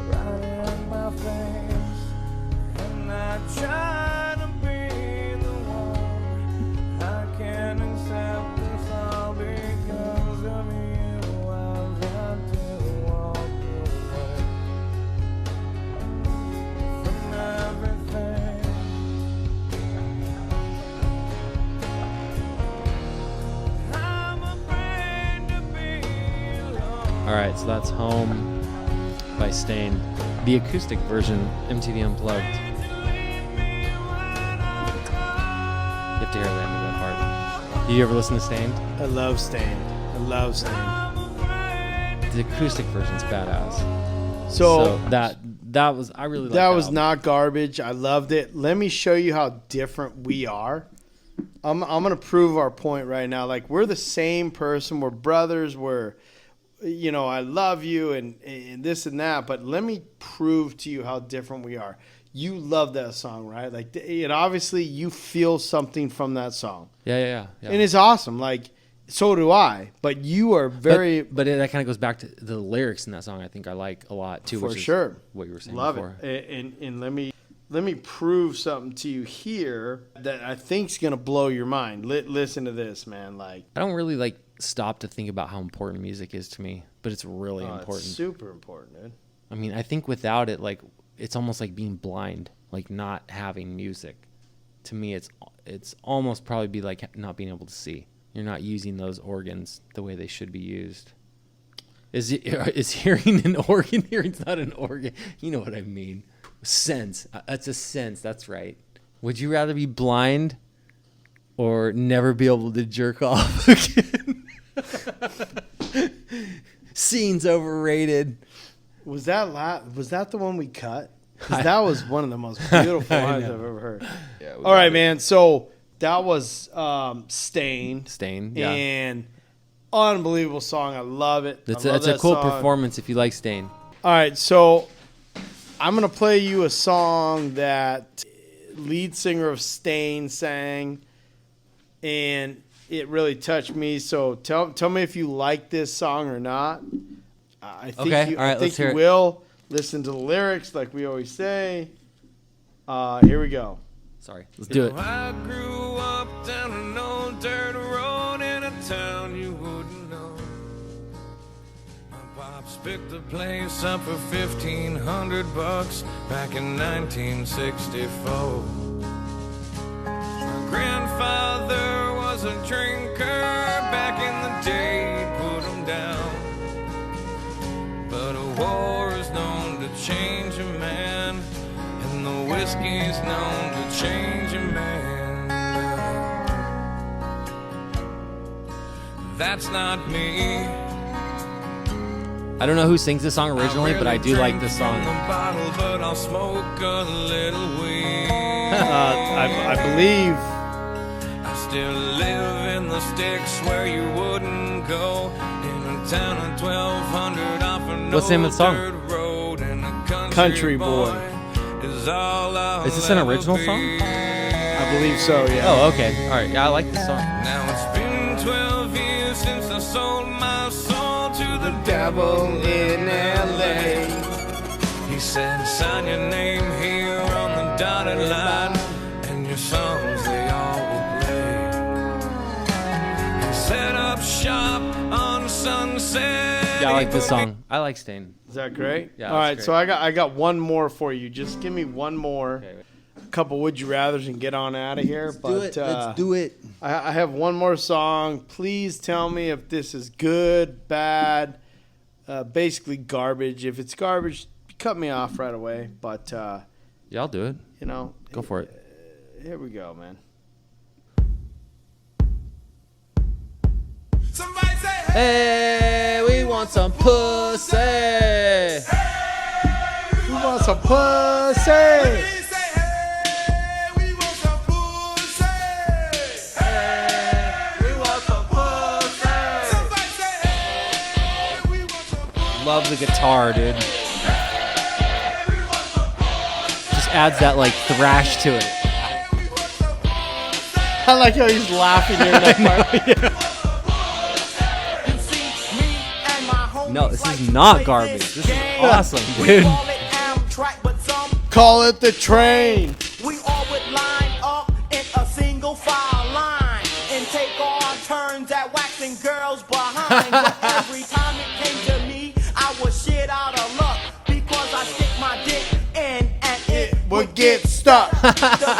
C: Right in my face, and I try to be the one. I can't accept this all because of you. I've had to walk away from everything. I'm afraid to be alone.
A: All right, so that's Home by Stained. The acoustic version, MTV Unplugged. You have to hear the end of that part. You ever listen to Stained?
B: I love Stained.
A: The acoustic version's badass.
B: So
A: that was I really liked
B: that was
A: album.
B: not garbage. I loved it. Let me show you how different we are. I'm gonna prove our point right now. Like, we're the same person. We're brothers. We're, you know, I love you and this and that. But let me prove to you how different we are. You love that song, right? Like, it obviously you feel something from that song,
A: Yeah.
B: and it's awesome. Like, so do I. But you are very
A: But that kind of goes back to the lyrics in that song. I think I like a lot too.
B: For
A: which is
B: sure.
A: what you were saying
B: love
A: before.
B: it. And let me prove something to you here that I think's gonna blow your mind. Listen to this, man. Like,
A: I don't really like stop to think about how important music is to me, but it's really
B: oh,
A: important.
B: it's super important, dude.
A: I mean, I think without it, like, it's almost like being blind, like not having music. To me, it's almost probably be like not being able to see. You're not using those organs the way they should be used. Is hearing an organ? Hearing's not an organ. You know what I mean. Sense. That's a sense. That's right. Would you rather be blind or never be able to jerk off again? Seeing's overrated.
B: Was that the one we cut? 'Cause that was one of the most beautiful lines I've ever heard.
C: Yeah,
B: All right, man. So that was Stain.
A: Stain, yeah.
B: And unbelievable song. I love it.
A: That's
B: I love
A: a
B: that
A: cool
B: song.
A: performance if you like Stain.
B: All right, so I'm going to play you a song that lead singer of Stain sang, and it really touched me. So tell me if you like this song or not. I think
A: Okay,
B: you,
A: all right,
B: I think
A: let's hear
B: you
A: it.
B: will. Listen to the lyrics like we always say. Here we go.
A: Sorry. Let's do it.
C: I grew up down an old dirt road in a town you wouldn't know. My pops picked the place up for $1,500 back in 1964. My grandfather was a drinker back in the day, he'd put him down. But a war is known to change a man, and the whiskey's known to change a man. That's not me.
A: I don't know who sings this song originally, but I do like this song.
C: From the bottle, but I'll smoke a little weed.
B: I believe
C: I still live in the sticks where you wouldn't go. In a town of 1,200 off an
A: What's the name of the song?
C: old dirt road, and a
B: Country Boy.
C: is all I'll
A: Is this an
C: ever
A: original
C: be.
A: song?
B: I believe so, yeah.
A: Oh, okay. All right. Yeah, I like this song.
C: Now it's been 12 years since I sold my soul to the
B: Devil in L.A.
C: He said, sign your name here on the dotted line, and your songs they all will play. He set up shop on Sunset.
A: Yeah, I like this song. I like Stain.
B: Is that great?
A: Yeah,
B: All
A: that's
B: right, so I got one more for you. Just give me one more.
A: Okay.
B: A couple would you rathers and get on out of here.
A: Let's do it.
B: I have one more song. Please tell me if this is good, bad, basically garbage. If it's garbage, cut me off right away. But
A: Yeah, I'll do it.
B: you know,
A: Go for it.
B: here we go, man.
C: Somebody say,
A: Hey, we want some pussy.
B: Who wants some pussy?
C: hey, we want some pussy.
A: We want some pussy.
C: Somebody say, hey, we want some pussy.
A: Love the guitar, dude. Just adds that like thrash to it.
B: I like how he's laughing here in that part.
A: No, this is not garbage. This is awesome, dude.
B: Call it the train.
D: We all would line up in a single file line and take our turns at waxing girls behind. But every time it came to me, I was shit out of luck because I stick my dick in and it
B: Would get stuck.
D: The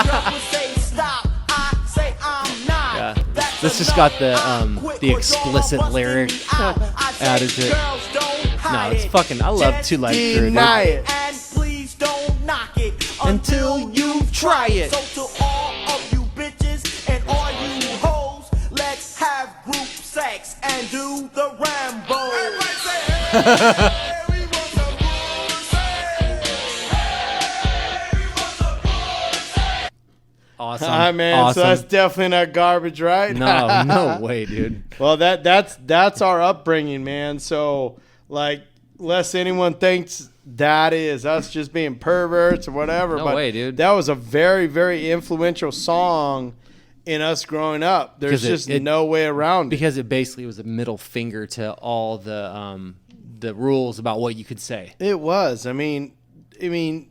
D: girl would say stop, I say I'm not.
A: Yeah.
D: That's
A: This just got the,
D: enough. I quit
A: the
D: 'cause y'all
A: explicit
D: busting
A: lyric
D: me out. I say
A: added to it.
D: girls don't
A: No,
D: hide
A: it's
D: it.
A: fucking. I love
D: Just
A: Two Life Crew, dude.
B: deny it.
D: and please don't knock it
A: Until you try it.
D: So to all of you bitches and all you hoes, let's have group sex and do the Rambo.
C: Everybody say, hey, we want some pussy. Hey, we want some pussy.
A: Awesome.
B: Hi, man.
A: Awesome.
B: So that's definitely not garbage, right?
A: No, no way, dude.
B: Well, that's our upbringing, man. So, like, lest anyone thinks that is us just being perverts or whatever.
A: No
B: but
A: way, dude.
B: That was a very, very influential song in us growing up. There's
A: Because
B: just no way around it.
A: Because it basically was a middle finger to all the rules about what you could say.
B: It was. I mean,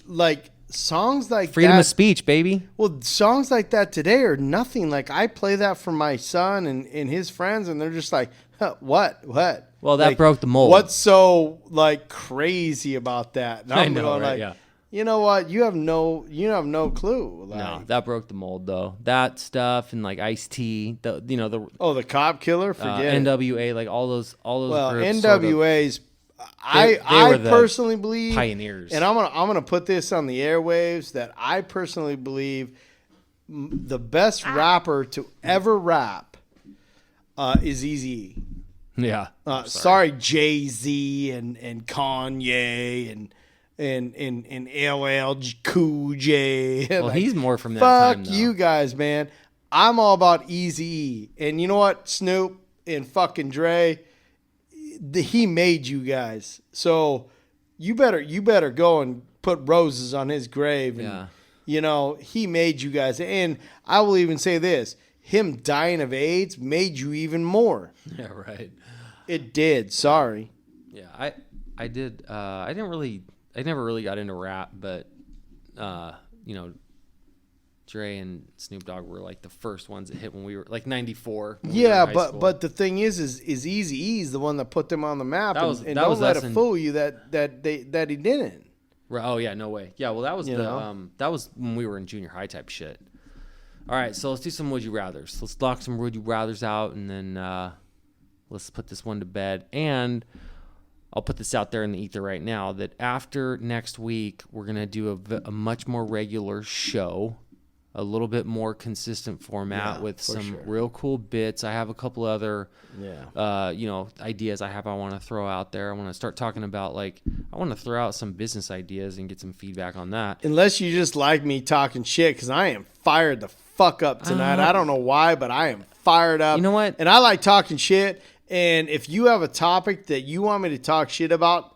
B: like songs like
A: Freedom
B: that.
A: of speech, baby.
B: Well, songs like that today are nothing. Like I play that for my son and his friends, and they're just like, huh, "What? What?"
A: Well, that
B: Like,
A: broke the mold.
B: What's so like crazy about that? And
A: I
B: I'm
A: know,
B: going
A: right?
B: like,
A: Yeah.
B: You know what? You have no clue. Like,
A: No, that broke the mold though. That stuff and like Ice-T, the
B: the cop killer, forget it.
A: NWA, like all those
B: Well,
A: groups
B: NWA's
A: they
B: I
A: were the
B: personally believe
A: pioneers.
B: and I'm gonna put this on the airwaves that I personally believe the best rapper to ever rap is Eazy-E.
A: Yeah.
B: Sorry, Jay-Z and Kanye and LL Cool J.
A: Well,
B: Like,
A: he's more from that time.
B: fuck
A: Though.
B: you guys, man. I'm all about Eazy-E. And you know what? Snoop and fucking Dre, he made you guys. So you better go and put roses on his grave. And,
A: Yeah.
B: you know, he made you guys. And I will even say this. Him dying of AIDS made you even more.
A: Yeah, right.
B: It did. Sorry.
A: Yeah, I did. I never really got into rap, but you know, Dre and Snoop Dogg were like the first ones that hit when we were like 94.
B: Yeah, but the thing is Eazy-E's the one that put them on the map, and don't let it fool you that he didn't.
A: Oh yeah, no way. Yeah, well that was that was when we were in junior high type shit. All right, so let's do some would you rathers. Let's knock some would you rathers out, and then let's put this one to bed. And I'll put this out there in the ether right now that after next week, we're going to do a much more regular show, a little bit more consistent format with some real cool bits. I have a couple other, ideas I want to throw out there. I want to start talking about, I want to throw out some business ideas and get some feedback on that.
B: Unless you just like me talking shit, because I am fired the fuck up tonight. I don't know why, but I am fired up.
A: You know what?
B: And I like talking shit. And if you have a topic that you want me to talk shit about,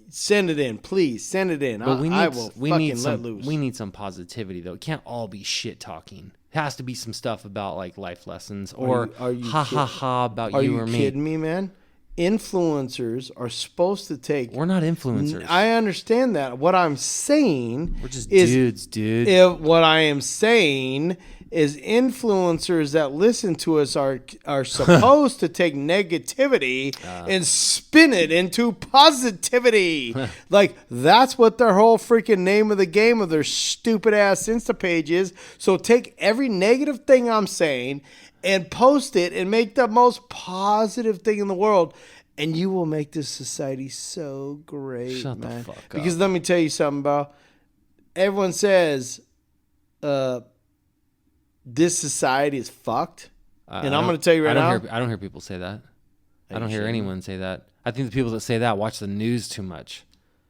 B: send it in, please. Send it in.
A: But we need
B: let loose.
A: We need some positivity, though. It can't all be shit talking. It has to be some stuff about like life lessons or
B: are you
A: ha ha ha about you or me.
B: Are you kidding me, man? Influencers are supposed to take.
A: We're not influencers.
B: I understand that. What I'm saying,
A: we're just dudes, dude.
B: What I am saying is influencers that listen to us are supposed to take negativity and spin it into positivity. Like, that's what their whole freaking name of the game of their stupid ass Insta page is. So take every negative thing I'm saying and post it and make the most positive thing in the world. And you will make this society so great,
A: Shut
B: man.
A: the fuck up.
B: Because let me tell you something, bro. Everyone says, this society is fucked. And I'm going to tell you right now.
A: I don't hear people say that. I don't hear anyone say that. I think the people that say that watch the news too much.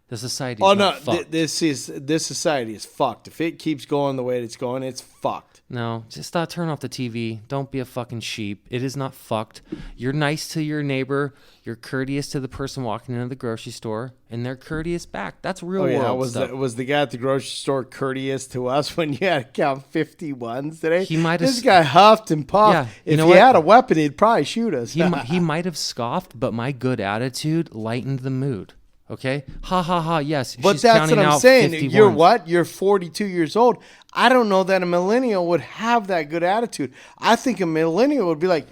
A: The society is not fucked.
B: This society is fucked. If it keeps going the way it's going, it's fucked.
A: No, just turn off the TV. Don't be a fucking sheep. It is not fucked. You're nice to your neighbor. You're courteous to the person walking into the grocery store, and they're courteous back. That's real world stuff.
B: Was the guy at the grocery store courteous to us when you had to count 51s today? This guy huffed and puffed.
A: Yeah,
B: if he had a weapon, he'd probably shoot us.
A: He might have scoffed, but my good attitude lightened the mood. Okay? Ha ha ha, yes.
B: But that's what I'm saying. You're what? You're 42 years old. I don't know that a millennial would have that good attitude. I think a millennial would be like,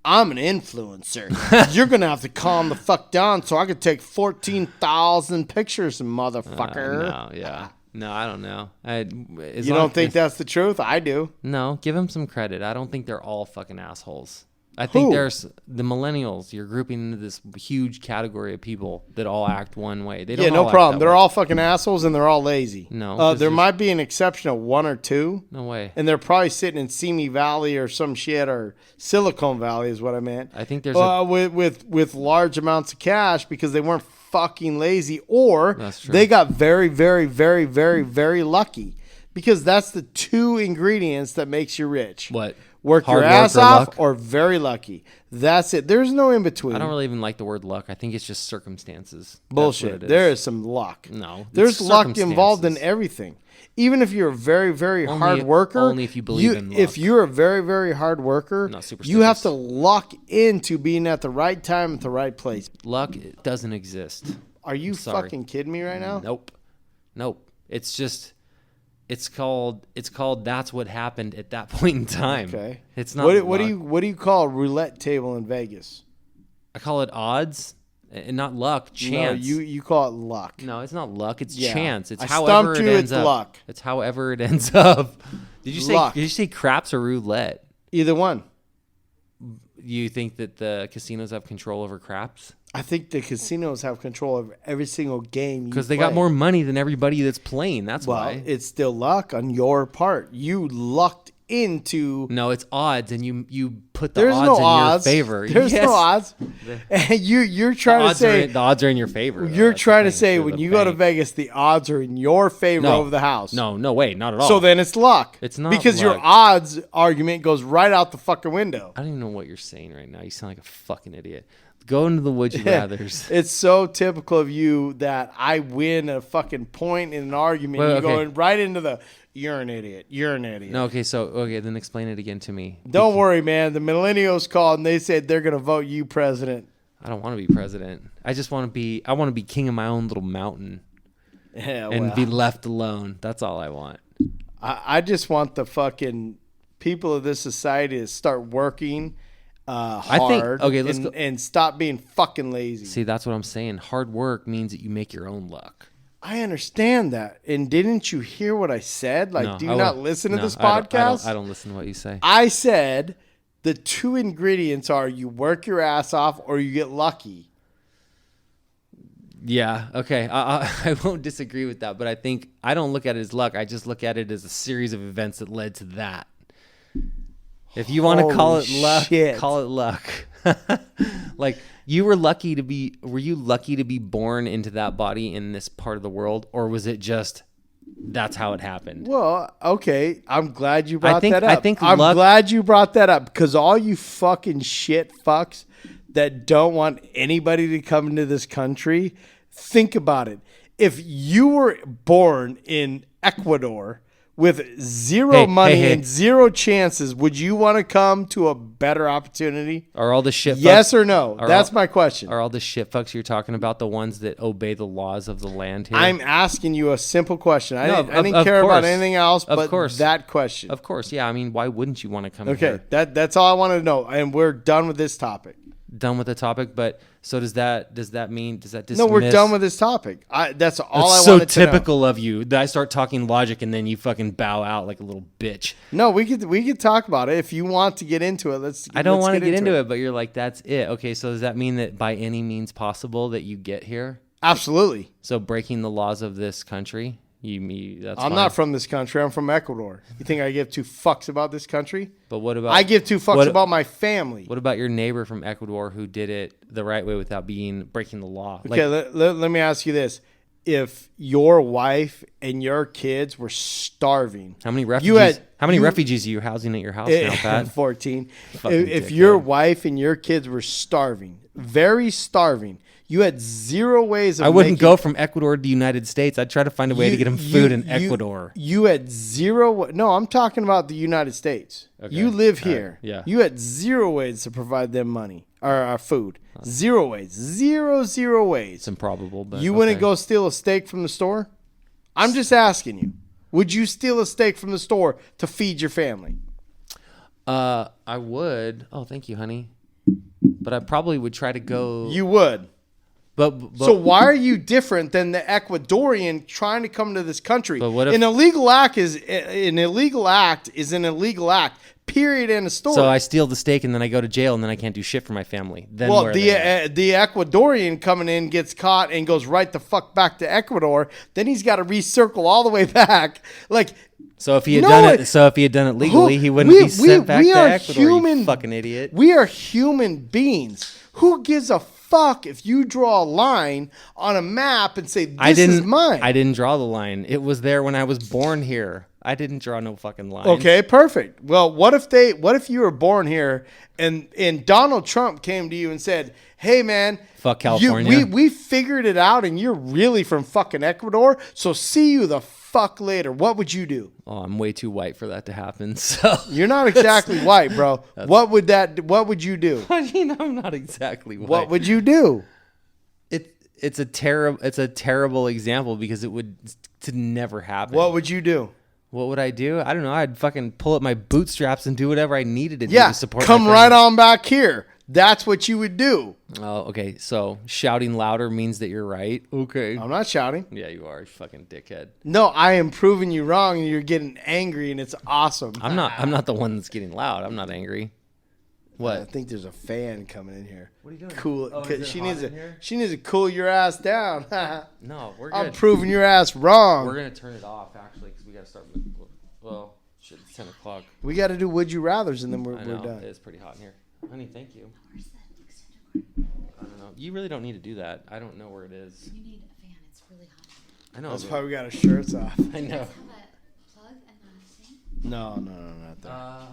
B: I'm an influencer. You're going to have to calm the fuck down so I could take 14,000 pictures, motherfucker.
A: No, I don't know.
B: You don't think that's the truth? I do.
A: No, give them some credit. I don't think they're all fucking assholes. I think there's the millennials. You're grouping into this huge category of people that all act one way. They don't.
B: No problem. They're all fucking assholes and they're all lazy.
A: No,
B: there might be an exception of one or two.
A: No way.
B: And they're probably sitting in Simi Valley or some shit, or Silicon Valley is what I meant.
A: I think there's
B: with large amounts of cash because they weren't fucking lazy, or they got very, very, very, very, very lucky, because that's the two ingredients that makes you rich.
A: What?
B: Work
A: Hard
B: your ass
A: work or
B: off
A: luck?
B: or very lucky. That's it. There's no in between.
A: I don't really even like the word luck. I think it's just circumstances.
B: Bullshit. There is some luck.
A: No.
B: There's luck involved in everything. Even if you're a very, very hard worker.
A: Only if you believe in luck.
B: If you're a very, very hard worker, you have to luck into being at the right time at the right place.
A: Luck doesn't exist.
B: Are you fucking kidding me right now?
A: Nope. It's just... It's called that's what happened at that point in time.
B: Okay.
A: It's not
B: what do you call a roulette table in Vegas?
A: I call it odds. And not luck, chance.
B: No, you call it luck.
A: No, it's not luck. It's
B: Yeah.
A: chance. It's
B: I
A: however
B: stumped
A: it
B: you,
A: ends
B: it's
A: up.
B: luck.
A: It's however it ends up. Did you say?
B: Luck.
A: Did you say craps or roulette?
B: Either one.
A: You think that the casinos have control over craps
B: I think the casinos have control of every single game
A: because they got more money than everybody that's playing. That's why.
B: It's still luck on your part. You lucked into.
A: No, it's odds, and you put the
B: There's
A: odds
B: no
A: in
B: odds.
A: your favor.
B: There's no odds. And you're trying to say
A: the odds are in your favor. though.
B: you're
A: That's the
B: trying to
A: thing.
B: say
A: They're
B: when
A: the
B: you go to
A: bank.
B: Vegas, the odds are in your favor
A: No.
B: over the house.
A: No way, not at all.
B: So then it's luck.
A: It's not
B: because your
A: luck.
B: odds argument goes right out the fucking window.
A: I don't even know what you're saying right now. You sound like a fucking idiot. Go into the would you rather's.
B: It's so typical of you that I win a fucking point in an argument.
A: Wait,
B: You're
A: okay.
B: going right into the you're an idiot. You're an idiot.
A: No, okay, then explain it again to me.
B: Don't worry, man. The millennials called and they said they're gonna vote you president.
A: I don't want to be president. I just want to be. I want to be king of my own little mountain
B: Yeah,
A: and be left alone. That's all I want.
B: I just want the fucking people of this society to start working hard
A: okay, let's go.
B: and stop being fucking lazy.
A: See, that's what I'm saying. Hard work means that you make your own luck.
B: I understand that. And didn't you hear what I said? Like,
A: No,
B: do you
A: I
B: not
A: won't-
B: listen to
A: no,
B: this
A: I don't-
B: podcast?
A: I don't listen to what you say.
B: I said the two ingredients are you work your ass off or you get lucky.
A: Yeah, okay. I won't disagree with that, but I think I don't look at it as luck. I just look at it as a series of events that led to that. If you want to call it
B: Holy
A: luck,
B: shit.
A: call it luck. Like you were lucky to be. Were you lucky to be born into that body in this part of the world, or was it just that's how it happened?
B: Well, okay. I'm glad you brought
A: think-
B: that up.
A: I think
B: I'm
A: luck-
B: glad you brought that up because all you fucking shit fucks that don't want anybody to come into this country, think about it. If you were born in Ecuador with zero money and zero chances, would you want to come to a better opportunity?
A: Are all the shit?
B: Yes
A: fucks,
B: or no? That's my question.
A: Are all the shit fucks you're talking about the ones that obey the laws of the land here?
B: I'm asking you a simple question. I
A: No,
B: didn't
A: of
B: care about
A: course.
B: anything else
A: Of
B: but
A: course.
B: that question.
A: Of course, yeah. I mean, why wouldn't you want to come
B: Okay,
A: here?
B: that's all I wanted to know, and we're done with this topic.
A: Done with the topic, but so does that mean does that dismiss?
B: No, we're done with this topic. That's all
A: That's
B: I
A: so
B: wanted to know.
A: typical of you that I start talking logic and then you fucking bow out like a little bitch.
B: No, we could talk about it if you want to get into it. Let's.
A: I don't want to
B: let's
A: get into it, but you're like, that's it. Okay, so does that mean that by any means possible that you get here?
B: Absolutely.
A: So breaking the laws of this country, that's
B: I'm
A: fine.
B: not from this country. I'm from Ecuador. You think I give two fucks about this country?
A: But what about
B: I give two fucks
A: what-
B: about my family.
A: What about your neighbor from Ecuador who did it the right way without breaking the law?
B: Okay, let me ask you this: if your wife and your kids were starving,
A: how many refugees?
B: you-
A: refugees are you housing at your house now, Pat?
B: 14.
A: Fucking
B: If your
A: dickhead.
B: wife and your kids were starving, very starving, you had zero ways of
A: I wouldn't
B: making-
A: go from Ecuador to the United States. I'd try to find a way to get them food in Ecuador.
B: You had zero. No, I'm talking about the United States.
A: Okay.
B: You live
A: All right.
B: here.
A: Yeah.
B: You had zero ways to provide them money or food. Zero ways. Zero ways.
A: It's improbable, but
B: You wouldn't
A: okay.
B: go steal a steak from the store? I'm just asking you. Would you steal a steak from the store to feed your family?
A: I would. Oh, thank you, honey. But I probably would try to go.
B: You would.
A: But
B: So why are you different than the Ecuadorian trying to come to this country?
A: But what if-
B: an illegal act is an illegal act. Period. End of story.
A: so I steal the steak and then I go to jail and then I can't do shit for my family. Then
B: Well,
A: where are they at?
B: the Ecuadorian coming in gets caught and goes right the fuck back to Ecuador. Then he's got to recircle all the way back. Like,
A: So if he had
B: No,
A: done it,
B: it-
A: so if he had done it legally, he wouldn't be sent back to Ecuador. You fucking idiot.
B: We are human beings. Who gives a fuck if you draw a line on a map and say this is mine?
A: I didn't draw the line. It was there when I was born here. I didn't draw no fucking line.
B: Okay, perfect. Well, what if you were born here and Donald Trump came to you and said, "Hey man,
A: Fuck California."
B: we figured it out and you're really from fucking Ecuador, so see you the fuck later." What would you do?
A: Oh, I'm way too white for that to happen. So
B: You're not exactly white, bro. What would you do?
A: I mean, I'm not exactly white.
B: What would you do?
A: It's a terrible example because it would to never happen.
B: What would you do?
A: What would I do? I don't know. I'd fucking pull up my bootstraps and do whatever I needed to do
B: Yeah,
A: to support
B: come
A: my
B: right
A: family.
B: on back here. That's what you would do.
A: Oh, okay. So shouting louder means that you're right. Okay.
B: I'm not shouting.
A: Yeah, you are, you fucking dickhead.
B: No, I am proving you wrong, and you're getting angry, and it's awesome.
A: I'm not the one that's getting loud. I'm not angry. What?
B: I think there's a fan coming in here.
A: What are you doing?
B: Cool.
A: Oh, is it
B: She
A: hot
B: needs
A: in
B: to.
A: here?
B: She needs to cool your ass down.
A: No, we're good.
B: I'm proving your ass wrong.
A: We're gonna turn it off actually because we gotta start. Well, shit, it's 10 o'clock.
B: We got to do would you rather's, and then we're
A: I know
B: done.
A: it's pretty hot in here. Honey, thank you.
E: Where's the extender cord?
A: I don't know. You really don't need to do that. I don't know where it is.
E: You need a fan. It's really hot.
A: I know.
B: That's
A: dude.
B: why we got our shirts off.
A: I know.
E: Have a plug and a thing?
B: No, not that.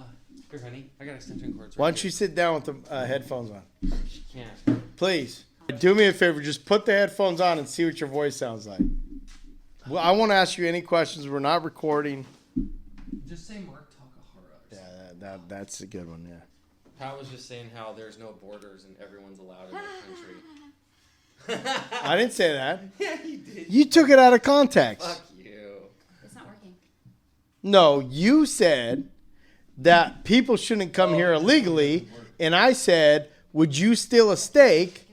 A: Here, honey. I got extension cords.
B: Why don't you sit down with the headphones on?
A: She can't.
B: Please. Do me a favor. Just put the headphones on and see what your voice sounds like. Well, I won't ask you any questions. We're not recording.
A: Just say Mark Takahara.
B: Yeah, that's a good one, yeah.
A: Pat was just saying how there's no borders and everyone's allowed in the country.
B: I didn't say that.
A: Yeah, you did.
B: You took it out of context.
A: Fuck you.
E: It's not working.
B: No, you said that people shouldn't come here illegally, and I said, would you steal a steak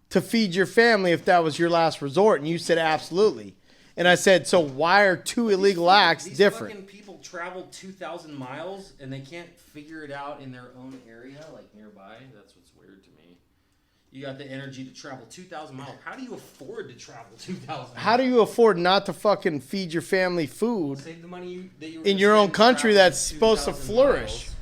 B: to feed your family if that was your last resort? And you said absolutely. And I said, so why are two illegal acts different?
A: Fucking people travel 2,000 miles and they can't figure it out in their own area, like nearby. That's what's weird to me. You got the energy to travel 2,000 miles. How do you afford to travel 2,000 miles?
B: How do you afford not to fucking feed your family food
A: Save the money that you were
B: in
A: gonna
B: your own
A: spend
B: country
A: traveling
B: that's supposed to
A: 2,000
B: flourish?
A: miles.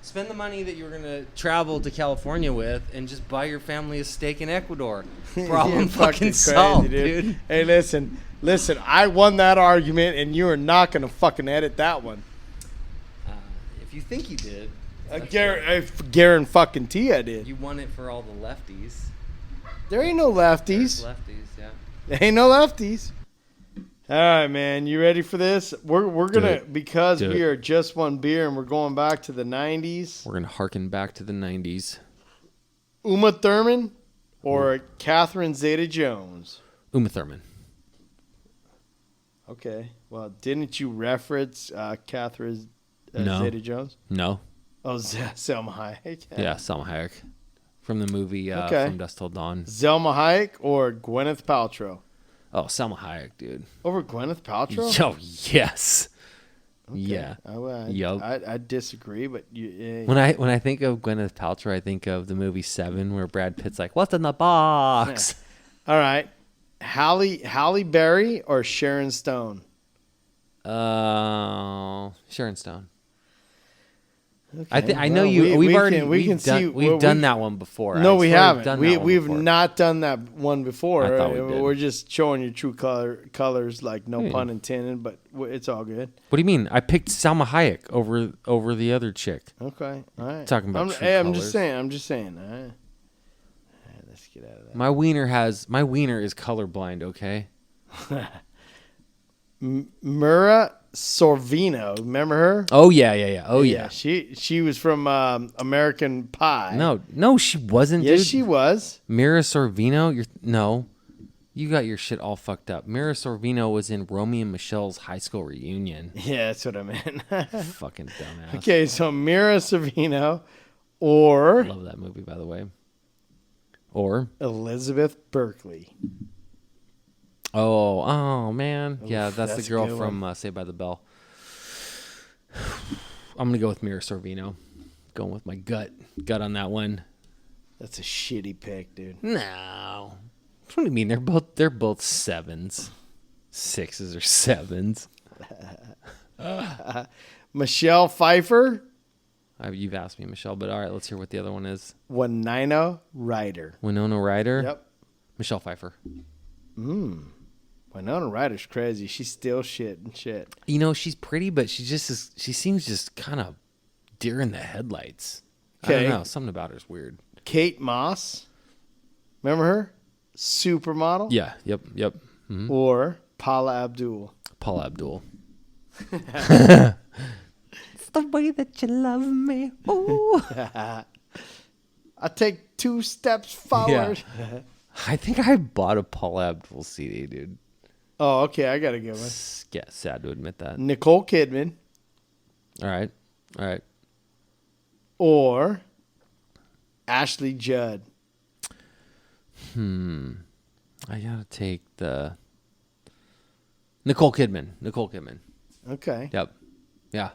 A: Spend the money that you were going to travel to California with and just buy your family a steak in Ecuador. Problem
B: You're
A: fucking
B: crazy,
A: solved, dude.
B: Hey, listen, I won that argument, and you are not going to fucking edit that one.
A: If you think you did,
B: Garen fucking T, I did.
A: you won it for all the lefties.
B: There ain't no
A: There's
B: lefties.
A: lefties, yeah.
B: There ain't no lefties. All right, man. You ready for this? We're gonna because we are just one beer and we're going back to the 90s.
A: We're going to harken back to the 90s.
B: Uma Thurman or Catherine Zeta-Jones?
A: Uma Thurman.
B: Okay. Well, didn't you reference Catherine
A: No.
B: Zeta-Jones?
A: No.
B: Oh, Selma Hayek.
A: Yeah, Salma Hayek. From the movie
B: Okay.
A: From Dusk Till Dawn.
B: Selma Hayek or Gwyneth Paltrow?
A: Oh, Salma Hayek, dude.
B: Over Gwyneth Paltrow?
A: Yo, yes.
B: Okay.
A: Yeah. Yup.
B: I disagree, but
A: When I think of Gwyneth Paltrow, I think of the movie Seven, where Brad Pitt's like, "What's in the box?"
B: All right. Halle Berry or Sharon Stone?
A: Sharon Stone.
B: Okay,
A: I know
B: well,
A: you. We've done
B: we-
A: that one before.
B: No,
A: I
B: we
A: swear
B: haven't.
A: done that one
B: We've
A: before.
B: not done that one before.
A: I thought we did.
B: We're just showing your true colors, like no pun intended, but it's all good.
A: What do you mean? I picked Salma Hayek over the other chick.
B: Okay, all right.
A: Talking about true
B: I'm
A: colors.
B: just saying. All right, let's get out of that.
A: My wiener is colorblind. Okay.
B: Mira Sorvino, remember her?
A: Oh yeah. Oh yeah.
B: She was from American Pie.
A: No, she wasn't.
B: Yes,
A: dude.
B: she was.
A: Mira Sorvino. You got your shit all fucked up. Mira Sorvino was in Romeo and Michelle's high school reunion.
B: Yeah, that's what I meant.
A: Fucking dumbass.
B: Okay, so Mira Sorvino or
A: Love that movie, by the way. Or
B: Elizabeth Berkley.
A: oh man, yeah, that's the
B: that's a
A: girl
B: good
A: from Saved by the Bell. I'm gonna go with Mira Sorvino. Going with my gut on that one.
B: That's a shitty pick, dude.
A: No, what do you mean? They're both sevens, 6s or 7s.
B: Michelle Pfeiffer,
A: You've asked me, Michelle, but all right, let's hear what the other one is.
B: Winona Ryder.
A: Winona Ryder.
B: Yep.
A: Michelle Pfeiffer.
B: Winona Ryder's crazy. She's still shit and shit.
A: You know, she's pretty, but she seems just kind of deer in the headlights. I
B: Okay.
A: don't know. Something about her's weird.
B: Kate Moss. Remember her? Supermodel.
A: Yeah. Yep. Mm-hmm.
B: Or Paula Abdul.
A: Paula Abdul. It's the way that you love me. Ooh.
B: I take 2 steps forward.
A: I think I bought a Paula Abdul CD, dude.
B: Oh, okay. I got a good one.
A: Yeah, sad to admit that.
B: Nicole Kidman
A: All right.
B: or Ashley Judd.
A: I gotta take the Nicole Kidman.
B: Okay.
A: Yep. Yeah.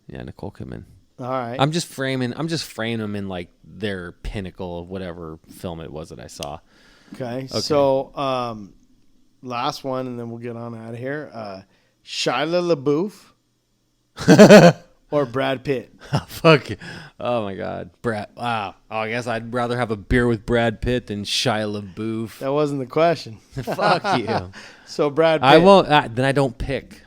A: Yeah, Nicole Kidman.
B: All right.
A: I'm just framing them in like their pinnacle of whatever film it was that I saw.
B: Okay. So, last one, and then we'll get on out of here. Shia LaBeouf or Brad Pitt?
A: Fuck. Oh my God. Brad. Wow. Oh, I guess I'd rather have a beer with Brad Pitt than Shia LaBeouf.
B: That wasn't the question.
A: Fuck you.
B: So Brad Pitt.
A: I won't. Then I don't pick.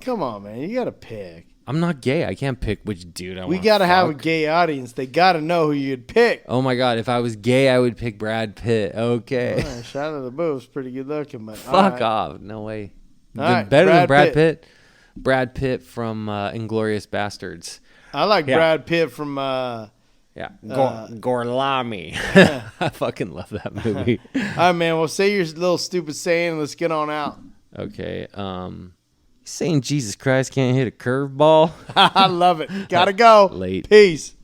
B: Come on, man. You got to pick.
A: I'm not gay. I can't pick which dude I want.
B: We got to have a gay audience. They got to know who you'd pick.
A: Oh my God. If I was gay, I would pick Brad Pitt. Okay.
B: All right, Shia LaBeouf's pretty good looking, but
A: Fuck off. No way.
B: All right,
A: Better than
B: Brad
A: Brad Pitt. Brad Pitt from Inglourious Bastards.
B: I like Brad Pitt from
A: Yeah. Gorlami. I fucking love that movie.
B: all right, man. Well, say your little stupid saying and let's get on out.
A: Okay. Saying Jesus Christ can't hit a curveball?
B: I love it. Gotta go.
A: Late.
B: Peace.